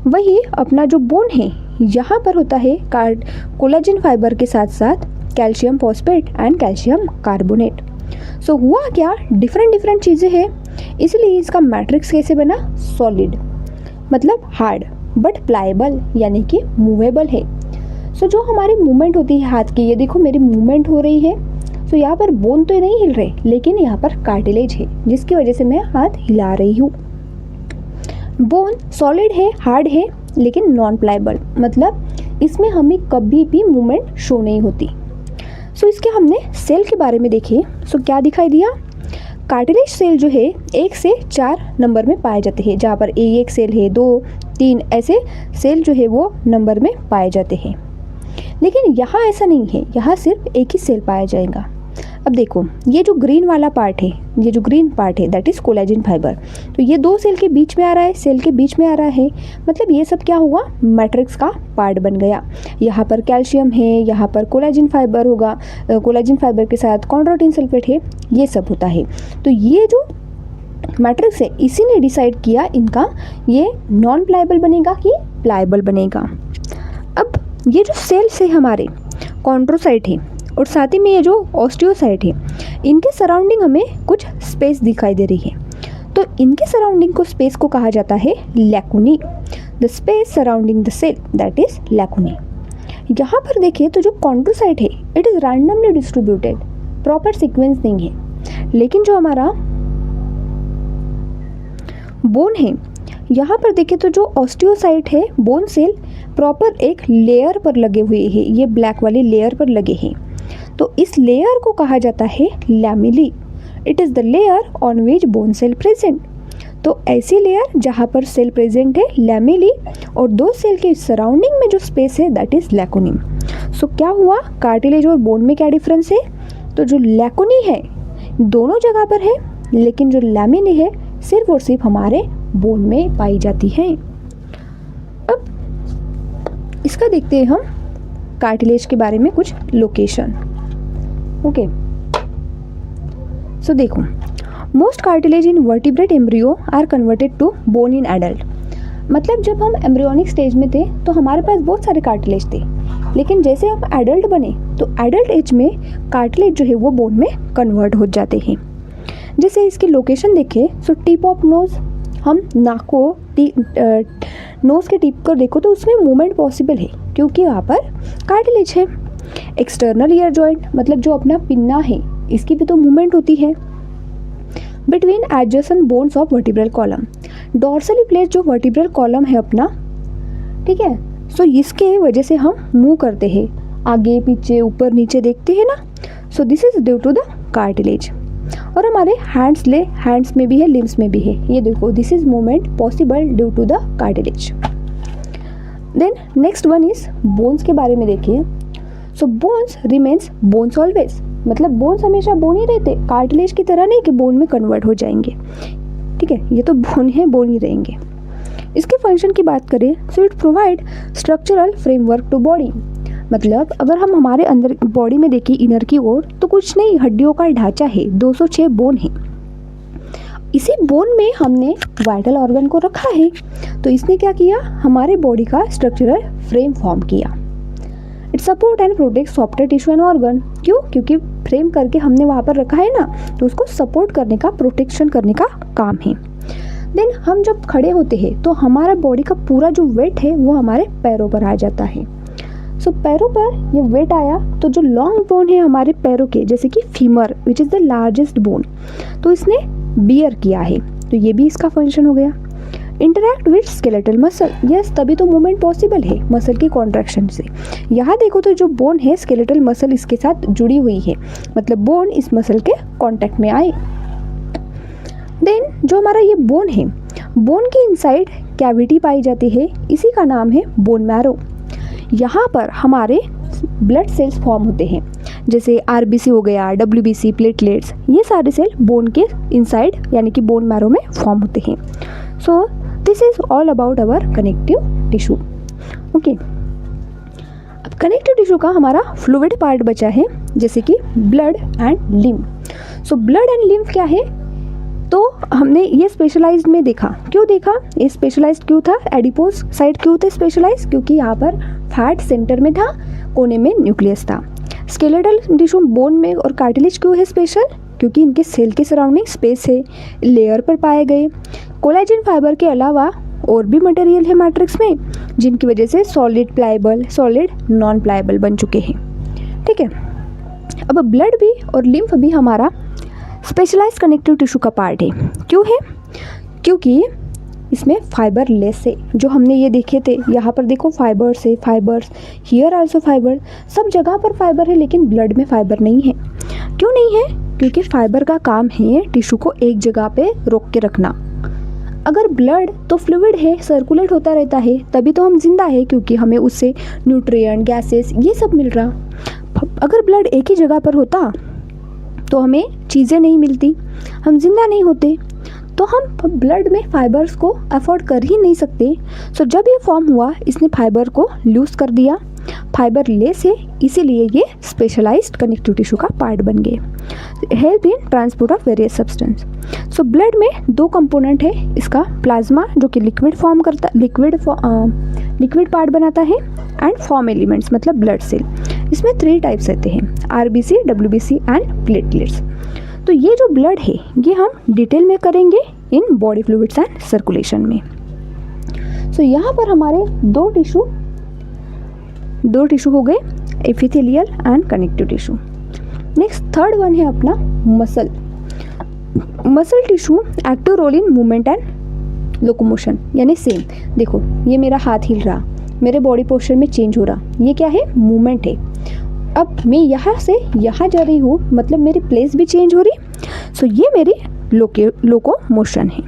वही अपना जो बोन है यहाँ पर होता है कोलेजिन फाइबर के साथ साथ calcium phosphate and calcium carbonate. So हुआ क्या, डिफरेंट चीज़ें हैं, इसलिए इसका मैट्रिक्स कैसे बना, सॉलिड मतलब हार्ड बट प्लाएबल यानी कि मूवेबल है। सो जो हमारी मूवमेंट होती है हाथ की, ये देखो मेरी मूवमेंट हो रही है, सो यहाँ पर बोन तो नहीं हिल रहे, लेकिन यहाँ पर कार्टिलेज है जिसकी वजह से मैं हाथ हिला रही हूँ। बोन सॉलिड है, हार्ड है, लेकिन नॉन प्लाएबल, मतलब इसमें हमें कभी भी मूवमेंट शो नहीं होती। सो इसके हमने सेल के बारे में देखे, सो क्या दिखाई दिया, कार्टिलेज सेल जो है 1 से 4 नंबर में पाए जाते हैं, जहाँ पर एक सेल है, 2, 3 ऐसे सेल जो है वो नंबर में पाए जाते हैं। लेकिन यहाँ ऐसा नहीं है, यहाँ सिर्फ एक ही सेल पाया जाएगा। अब देखो ये जो ग्रीन वाला पार्ट है, ये जो ग्रीन पार्ट है दैट इज कोलेजिन फाइबर, तो ये दो सेल के बीच में आ रहा है, सेल के बीच में आ रहा है, मतलब ये सब क्या हुआ, मैट्रिक्स का पार्ट बन गया। यहाँ पर कैल्शियम है, यहाँ पर कोलेजिन फाइबर होगा, कोलेजिन फाइबर के साथ कॉन्ड्रोटिन सल्फेट है, ये सब होता है। तो ये जो मैट्रिक्स है इसी ने डिसाइड किया इनका ये नॉन प्लाएबल बनेगा कि प्लाएबल बनेगा। अब ये जो सेल्स है हमारे कॉन्ड्रोसाइट है और साथ ही में ये जो ऑस्टियोसाइट है, इनके सराउंडिंग हमें कुछ स्पेस दिखाई दे रही है। तो इनके सराउंडिंग को स्पेस को कहा जाता है lacunae, the space surrounding the cell that is lacunae. यहाँ पर देखिए तो जो कॉन्ड्रोसाइट है it is randomly distributed, proper sequence नहीं है। लेकिन जो हमारा बोन है यहाँ पर देखें तो जो ऑस्टियोसाइट है, बोन सेल प्रॉपर एक लेयर पर लगे हुए हैं, ये ब्लैक वाली लेयर पर लगे हैं। तो इस लेयर को कहा जाता है lamellae, it is the layer on which bone cell present. तो ऐसी लेयर जहाँ पर सेल प्रेजेंट है लैमेली, और दो सेल के सराउंडिंग में जो स्पेस है दैट इज लैकुनी। सो क्या हुआ, कार्टिलेज और बोन में क्या डिफरेंस है, तो जो लैकुनी है दोनों जगह पर है, लेकिन जो लैमिनी है सिर्फ और सिर्फ हमारे बोन में पाई जाती है। अब इसका देखते हैं हम कार्टिलेज के बारे में कुछ लोकेशन। ओके, सो देखो most cartilage in vertebrate embryo are converted to bone in adult. मतलब जब हम एम्ब्रियोनिक स्टेज में थे तो हमारे पास बहुत सारे कार्टिलेज थे, लेकिन जैसे हम एडल्ट बने तो एडल्ट एज में कार्टिलेज जो है वो बोन में कन्वर्ट हो जाते हैं। जैसे इसकी लोकेशन देखें, सो टिप ऑफ नोज, हम नाक को नोज़ के टिप को देखो तो उसमें मूवमेंट पॉसिबल है क्योंकि वहाँ पर कार्टिलेज है। एक्सटर्नल ईयर जॉइंट, मतलब जो अपना पिन्ना है इसकी भी तो मूवमेंट होती है। Between adjacent bones of vertebral column, dorsally place जो वर्टिब्रल कॉलम है अपना, ठीक है, सो इसके वजह से हम मूव करते हैं, आगे पीछे ऊपर नीचे देखते हैं ना, so this is due to the cartilage. और हमारे हैंड्स में भी है, लिम्स में भी है, ये देखो this is movement possible due to the cartilage. Then next one is bones के बारे में देखिए। So bones remains bones always, मतलब बोन्स हमेशा बोन ही रहते, कार्टिलेज की तरह नहीं कि बोन में कन्वर्ट हो जाएंगे, ठीक है, ये तो बोन है, बोन ही रहेंगे। इसके फंक्शन की बात करें, so it provide structural framework to body, मतलब अगर हम हमारे अंदर बॉडी में देखें इनर की ओर, तो कुछ नहीं, हड्डियों का ढांचा है, 206 बोन है। इसी बोन में हमने वाइटल ऑर्गन को रखा है, तो इसने क्या किया, हमारे बॉडी का स्ट्रक्चरल फ्रेम फॉर्म किया। It support and protect software tissue and organ, क्यों, क्योंकि फ्रेम करके हमने वहाँ पर रखा है ना, तो उसको सपोर्ट करने का, प्रोटेक्शन करने का काम है। देन हम जब खड़े होते हैं तो हमारा बॉडी का पूरा जो वेट है वो हमारे पैरों पर आ जाता है। सो पैरों पर ये वेट आया तो जो लॉन्ग बोन है हमारे पैरों के, जैसे कि femur which is the largest bone, तो इसने बियर किया है, तो ये भी इसका फंक्शन हो गया। Interact with skeletal muscle, yes, तभी तो मूवमेंट पॉसिबल है मसल की कॉन्ट्रैक्शन से। यहाँ देखो तो जो बोन है स्केलेटल मसल इसके साथ जुड़ी हुई है, मतलब बोन इस मसल के कॉन्टैक्ट में आए। देन जो हमारा ये बोन है, बोन के इनसाइड कैविटी पाई जाती है, इसी का नाम है बोन मैरो। यहाँ पर हमारे ब्लड सेल्स फॉर्म होते हैं, जैसे आरबीसी हो गया, डब्ल्यूबीसी, प्लेटलेट्स, ये सारे सेल बोन के इनसाइड यानी कि बोन मैरो में फॉर्म होते हैं। So this is all about our connective tissue. Okay, अब कनेक्टिव टिश्यू का हमारा फ्लूइड पार्ट बचा है, जैसे कि blood and lymph. So blood and lymph क्या है, तो हमने ये स्पेशलाइज्ड में देखा, क्यों देखा, ये स्पेशलाइज्ड क्यों था, एडिपोज साइड क्यों थे स्पेशलाइज्ड, क्योंकि यहाँ पर फैट सेंटर में था, कोने में न्यूक्लियस था। स्केलेटल टिश्यू बोन में और कार्टिलेज क्यों है स्पेशल, क्योंकि इनके सेल के सराउंडिंग स्पेस है, लेयर पर पाए गए। कोलेजन फाइबर के अलावा और भी मटेरियल है मैट्रिक्स में, जिनकी वजह से सॉलिड प्लाएबल, सॉलिड नॉन प्लाएबल बन चुके हैं, ठीक है। अब ब्लड भी और लिम्फ भी हमारा स्पेशलाइज्ड कनेक्टिव टिश्यू का पार्ट है, क्यों है, क्योंकि इसमें फाइबर लेस है, जो हमने ये देखे थे, यहाँ पर देखो फाइबर्स है, फाइबर्स हियर आल्सो फाइबर, सब जगह पर फाइबर है, लेकिन ब्लड में फाइबर नहीं है। क्यों नहीं है, क्योंकि फाइबर का काम है टिश्यू को एक जगह पे रोक के रखना। अगर ब्लड तो फ्लूइड है, सर्कुलेट होता रहता है, तभी तो हम जिंदा है, क्योंकि हमें उससे न्यूट्रिएंट, गैसेस, ये सब मिल रहा। अगर ब्लड एक ही जगह पर होता तो हमें चीज़ें नहीं मिलती, हम जिंदा नहीं होते, तो हम ब्लड में फाइबर्स को अफोर्ड कर ही नहीं सकते। सो जब ये फॉर्म हुआ, इसने फाइबर को लूज कर दिया, फाइबर लेस है, इसीलिए ये स्पेशलाइज्ड कनेक्टिव टिश्यू का पार्ट बन गए, help in transport of various substance. So blood में दो कंपोनेंट है, इसका प्लाज्मा जो कि लिक्विड फॉर्म करता, लिक्विड पार्ट बनाता है, एंड फॉर्म एलिमेंट्स मतलब ब्लड सेल। इसमें 3 टाइप्स रहते हैं, आरबीसी, डब्ल्यूबीसी एंड प्लेटलेट्स। तो ये जो ब्लड है ये हम डिटेल में करेंगे in body fluids and circulation में। सो यहाँ पर हमारे दो टिश्यू हो गए, epithelial and connective tissue. Next third one है अपना muscle. Muscle tissue active role in movement and locomotion, यानी सेम, देखो ये मेरा हाथ हिल रहा, मेरे बॉडी पोस्चर में चेंज हो रहा, ये क्या है, मूवमेंट है। अब मैं यहाँ से यहाँ जा रही हूँ, मतलब मेरी प्लेस भी चेंज हो रही, सो ये मेरी लोकोमोशन है।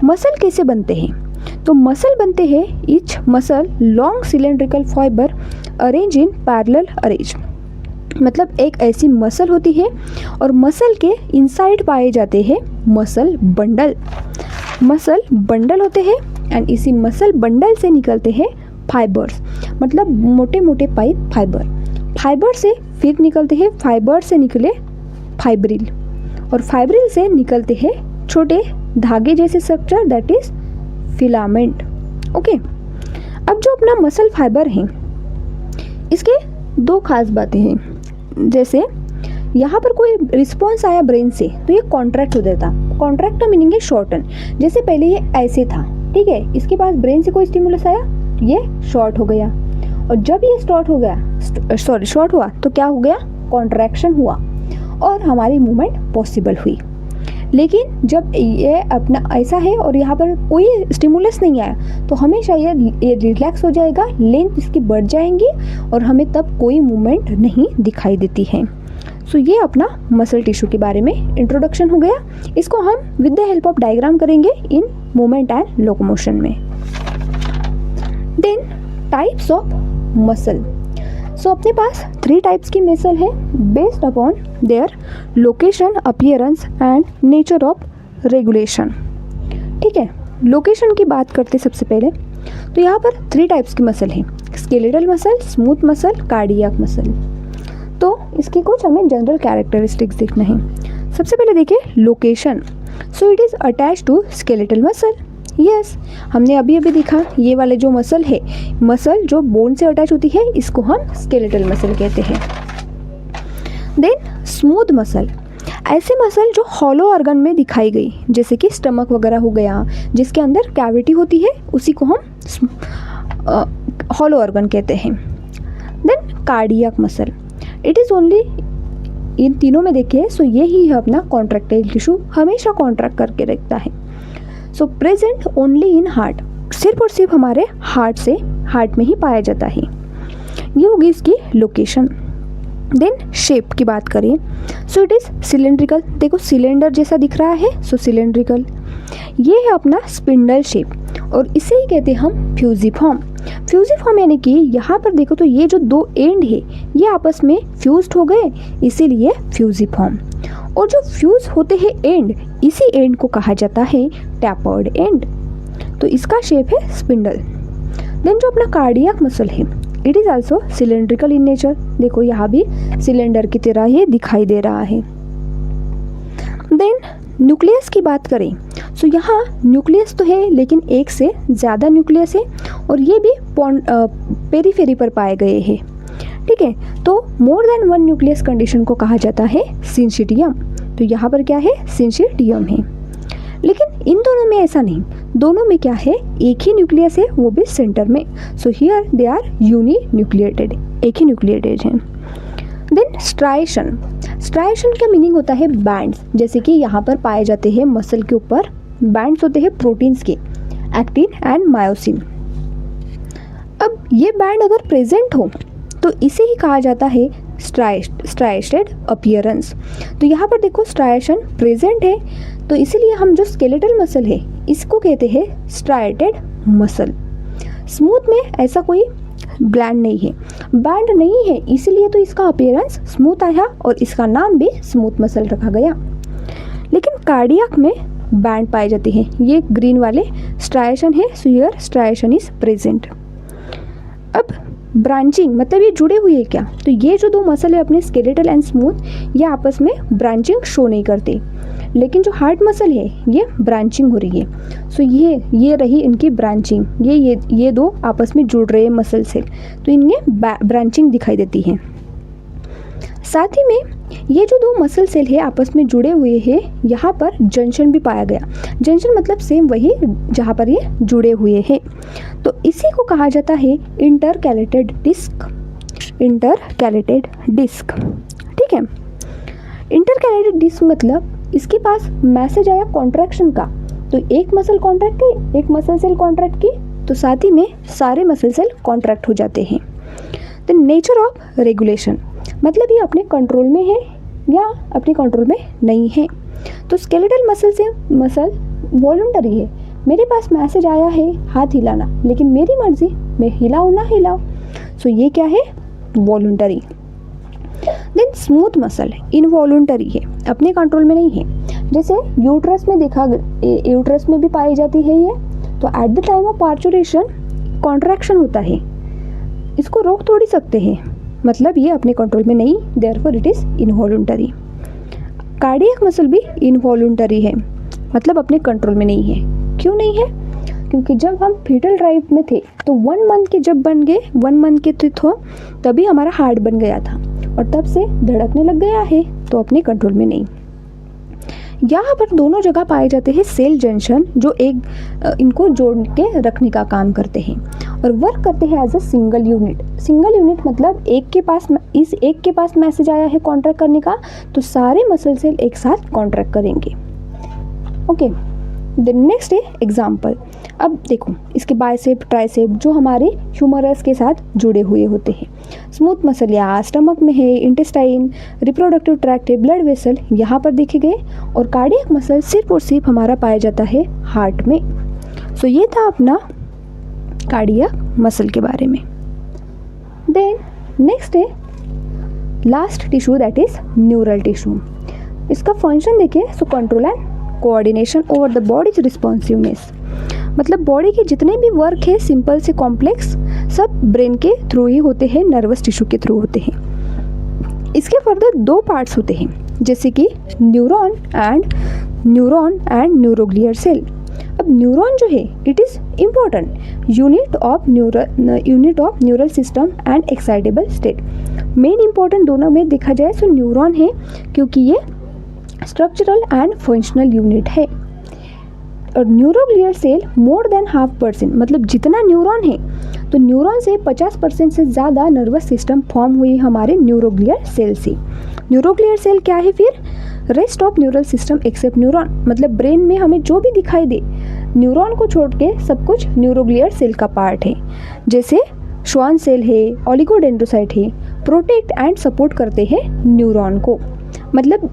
मसल कैसे बनते हैं, तो मसल बनते हैं each muscle long cylindrical fibre arrange in parallel arrange, मतलब एक ऐसी मसल होती है और मसल के इनसाइड पाए जाते हैं मसल बंडल होते हैं, एंड इसी मसल बंडल से निकलते हैं फाइबर्स, मतलब मोटे मोटे पाइप फाइबर से फिर निकलते हैं, फाइबर से निकले फाइब्रिल, और फाइब्रिल से निकलते हैं छोटे धागे जैसे structure, that is filament. Okay, अब जो अपना मसल फाइबर है इसके 2 खास बातें हैं, जैसे यहाँ पर कोई रिस्पॉन्स आया ब्रेन से तो ये कॉन्ट्रैक्ट हो जाता, कॉन्ट्रैक्ट का मीनिंग है शॉर्टन, जैसे पहले ये ऐसे था, ठीक है, इसके पास ब्रेन से कोई स्टिमुलस आया, ये शॉर्ट हो गया, और जब ये शॉर्ट हुआ तो क्या हो गया, कॉन्ट्रैक्शन हुआ और हमारी मूवमेंट पॉसिबल हुई। लेकिन जब ये अपना ऐसा है और यहाँ पर कोई स्टिमुलस नहीं आया तो हमेशा ये रिलैक्स हो जाएगा, लेंथ इसकी बढ़ जाएंगी और हमें तब कोई मूवमेंट नहीं दिखाई देती है। सो ये अपना मसल टिश्यू के बारे में इंट्रोडक्शन हो गया, इसको हम with the help of diagram करेंगे इन मूवमेंट एंड लोकोमोशन में। Then types of muscle. So अपने पास 3 टाइप्स की मसल है based upon their location, appearance and nature of regulation. ठीक है, लोकेशन की बात करते सबसे पहले, तो यहाँ पर 3 टाइप्स की मसल है, skeletal muscle, smooth muscle, cardiac muscle. तो इसकी कुछ हमें जनरल कैरेक्टरिस्टिक्स देखना है। सबसे पहले देखिए location. So it is attach to skeletal muscle. Yes, हमने अभी अभी देखा ये वाले जो मसल है, मसल जो बोन से अटैच होती है, इसको हम स्केलेटल मसल कहते हैं। देन स्मूथ मसल, ऐसे मसल जो हॉलो ऑर्गन में दिखाई गई, जैसे कि स्टमक वगैरह हो गया, जिसके अंदर कैविटी होती है, उसी को हम हॉलो ऑर्गन कहते हैं। Then cardiac muscle, it is only, इन तीनों में देखिए सो ये ही है अपना कॉन्ट्रैक्टाइल टिश्यू, हमेशा कॉन्ट्रैक्ट करके रखता है। सो प्रेजेंट ओनली इन हार्ट, सिर्फ और सिर्फ हमारे हार्ट में ही पाया जाता है। ये होगी इसकी लोकेशन। देन शेप की बात करें, सो इट इज़ सिलेंड्रिकल, देखो सिलेंडर जैसा दिख रहा है, सो सिलेंड्रिकल। ये है अपना स्पिंडल शेप, और इसे ही कहते हैं हम फ्यूजिफॉर्म। फ्यूजिफॉर्म यानी कि यहाँ पर देखो तो ये जो 2 एंड है ये आपस में फ्यूज्ड हो गए, इसीलिए फ्यूजिफॉर्म। और जो फ्यूज होते हैं एंड, इसी एंड को कहा जाता है टैपर्ड एंड। तो इसका शेप है स्पिंडल। देन जो अपना कार्डियक मसल है, it is also cylindrical in nature, देखो यहाँ भी सिलेंडर की तरह ये दिखाई दे रहा है। देन न्यूक्लियस की बात करें, सो यहाँ न्यूक्लियस तो है लेकिन एक से ज़्यादा न्यूक्लियस है, और ये भी पेरीफेरी पर पाए गए हैं। ठीक है, तो मोर देन 1 न्यूक्लियस कंडीशन को कहा जाता है सिंसिटियम। तो यहाँ पर क्या है, सिंसिटियम है। लेकिन इन दोनों में ऐसा नहीं, दोनों में क्या है, एक ही न्यूक्लियस है, वो भी सेंटर में। So here they are uninucleated, एक ही न्यूक्लिएटेड हैं। देन स्ट्राइएशन, स्ट्राइएशन का मीनिंग होता है बैंड्स, जैसे कि यहाँ पर पाए जाते हैं मसल के ऊपर बैंड्स होते हैं प्रोटीन्स के, एक्टिन एंड मायोसिन। अब ये बैंड अगर प्रेजेंट हो तो इसे ही कहा जाता है स्ट्राइएटेड अपीयरेंस। तो यहाँ पर देखो स्ट्राइएशन प्रेजेंट है, तो इसीलिए हम जो स्केलेटल मसल है इसको कहते हैं स्ट्राइएटेड मसल। स्मूथ में ऐसा कोई बैंड नहीं है, इसीलिए तो इसका अपीयरेंस स्मूथ आया और इसका नाम भी स्मूथ मसल रखा गया। लेकिन कार्डियक में बैंड पाए जाते हैं, ये ग्रीन वाले स्ट्राइएशन है, so here striation is present. अब ब्रांचिंग मतलब ये जुड़े हुए हैं क्या, तो ये जो 2 मसल है अपने स्केलेटल एंड स्मूथ, ये आपस में ब्रांचिंग शो नहीं करते, लेकिन जो हार्ट मसल है ये ब्रांचिंग हो रही है। सो ये रही इनकी ब्रांचिंग, ये 2 आपस में जुड़ रहे हैं मसल से, तो इनमें ब्रांचिंग दिखाई देती है। साथ ही में ये जो 2 मसल सेल है आपस में जुड़े हुए हैं, यहाँ पर जंक्शन भी पाया गया। जंक्शन मतलब सेम वही जहाँ पर ये जुड़े हुए हैं, तो इसी को कहा जाता है इंटरकैलेटेड डिस्क। इंटरकैलेटेड डिस्क, ठीक है। इंटरकैलेटेड डिस्क मतलब इसके पास मैसेज आया कॉन्ट्रैक्शन का, तो एक मसल कॉन्ट्रैक्ट की, एक मसल सेल कॉन्ट्रैक्ट की, तो साथ ही में सारे मसल सेल कॉन्ट्रैक्ट हो जाते हैं। द नेचर ऑफ रेगुलेशन मतलब ये अपने कंट्रोल में है या अपने कंट्रोल में नहीं है। तो स्केलेटल मसल वॉलंटरी है, मेरे पास मैसेज आया है हाथ हिलाना, लेकिन मेरी मर्जी मैं हिलाऊं ना हिलाऊं, सो ये क्या है, voluntary. Then smooth muscle involuntary है, अपने कंट्रोल में नहीं है। जैसे यूट्रस में देखा, यूट्रस में भी पाई जाती है ये, तो at the time of parturition contraction होता है, इसको रोक थोड़ी सकते हैं, मतलब ये अपने कंट्रोल में नहीं, therefore it is involuntary. Cardiac muscle भी इनवॉलंटरी है, मतलब अपने कंट्रोल में नहीं है। क्यों नहीं है, क्योंकि जब हम फीटल ड्राइव में थे तो 1 मंथ के जब बन गए, 1 मंथ के थे तभी हमारा हार्ट बन गया था, और तब से धड़कने लग गया है, तो अपने कंट्रोल में नहीं। यहाँ पर दोनों जगह पाए जाते हैं सेल जंक्शन, जो इनको जोड़ के रखने का काम करते हैं और वर्क करते हैं as a single unit. Single unit मतलब एक के पास मैसेज आया है कॉन्ट्रैक्ट करने का, तो सारे मसल सेल एक साथ कॉन्ट्रैक्ट करेंगे। ओके, द नेक्स्ट है एग्जाम्पल। अब देखो इसके बाइसेप, ट्राइसेप जो हमारे ह्यूमरस के साथ जुड़े हुए होते हैं। स्मूथ मसल या स्टमक में है, इंटेस्टाइन, रिप्रोडक्टिव ट्रैक्ट है, ब्लड वेसल यहाँ पर देखे गए, और कार्डियक मसल सिर्फ और सिर्फ हमारा पाया जाता है हार्ट में। सो ये था अपना कार्डियक मसल के बारे में। देन नेक्स्ट है last tissue that is neural tissue. इसका फंक्शन देखिए, so control and coordination over the bodies responsiveness. मतलब बॉडी के जितने भी वर्क है सिंपल से कॉम्प्लेक्स सब ब्रेन के थ्रू ही होते हैं, नर्वस टिश्यू के थ्रू होते हैं. इसके फर्दर दो पार्ट्स होते हैं जैसे कि न्यूरॉन एंड न्यूरोग्लियर सेल. अब न्यूरॉन जो है it is important unit of neural system and excitable state. Main important दोनों में देखा जाए तो न्यूरॉन है क्योंकि ये स्ट्रक्चरल एंड फंक्शनल यूनिट है. और न्यूरोग्लियर सेल मोर देन 0.5%, मतलब जितना न्यूरॉन है तो न्यूरॉन से 50% से ज़्यादा नर्वस सिस्टम फॉर्म हुई हमारे न्यूरोग्लियर सेल से. न्यूरोग्लियर सेल क्या है फिर? Rest of neural system except neuron. मतलब ब्रेन में हमें जो भी दिखाई दे न्यूरॉन को छोड़ के सब कुछ न्यूरोग्लियर सेल का पार्ट है. जैसे श्वान सेल है, ओलिगोडेंड्रोसाइट है, प्रोटेक्ट एंड सपोर्ट करते हैं न्यूरॉन को. मतलब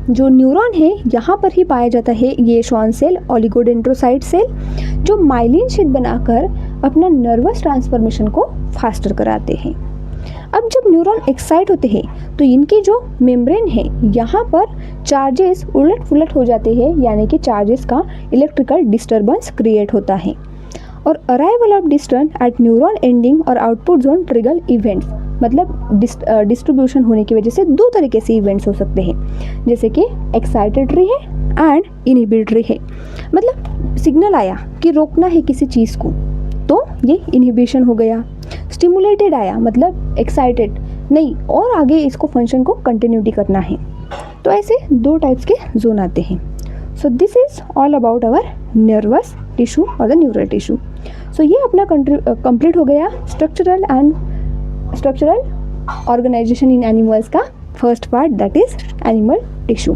जो न्यूरॉन है यहाँ पर ही पाया जाता है ये श्वान सेल, ओलिगोडेंड्रोसाइट सेल, जो माइलिन शीट बनाकर अपना नर्वस ट्रांसफॉर्मेशन को फास्टर कराते हैं. अब जब न्यूरॉन एक्साइट होते हैं तो इनकी जो मेम्ब्रेन है यहाँ पर चार्जेस उलट पुलट हो जाते हैं, यानी कि चार्जेस का इलेक्ट्रिकल डिस्टर्बेंस क्रिएट होता है. और arrival of disturbance at neuron ending और आउटपुट जोन ट्रिगर इवेंट्स. मतलब डिस्ट्रीब्यूशन होने की वजह से दो तरीके से इवेंट्स हो सकते हैं, जैसे कि एक्साइटेटरी है एंड इनहिबिटरी है. मतलब सिग्नल आया कि रोकना है किसी चीज़ को तो ये इनहिबिशन हो गया. स्टिमुलेटेड आया मतलब एक्साइटेड नहीं और आगे इसको फंक्शन को कंटिन्यूटी करना है. तो ऐसे दो टाइप्स के जोन आते हैं. So this is all about our nervous tissue और द न्यूरल टिश्यू. सो ये अपना कंप्लीट हो गया स्ट्रक्चरल ऑर्गेनाइजेशन इन एनिमल्स का first part that is animal tissue.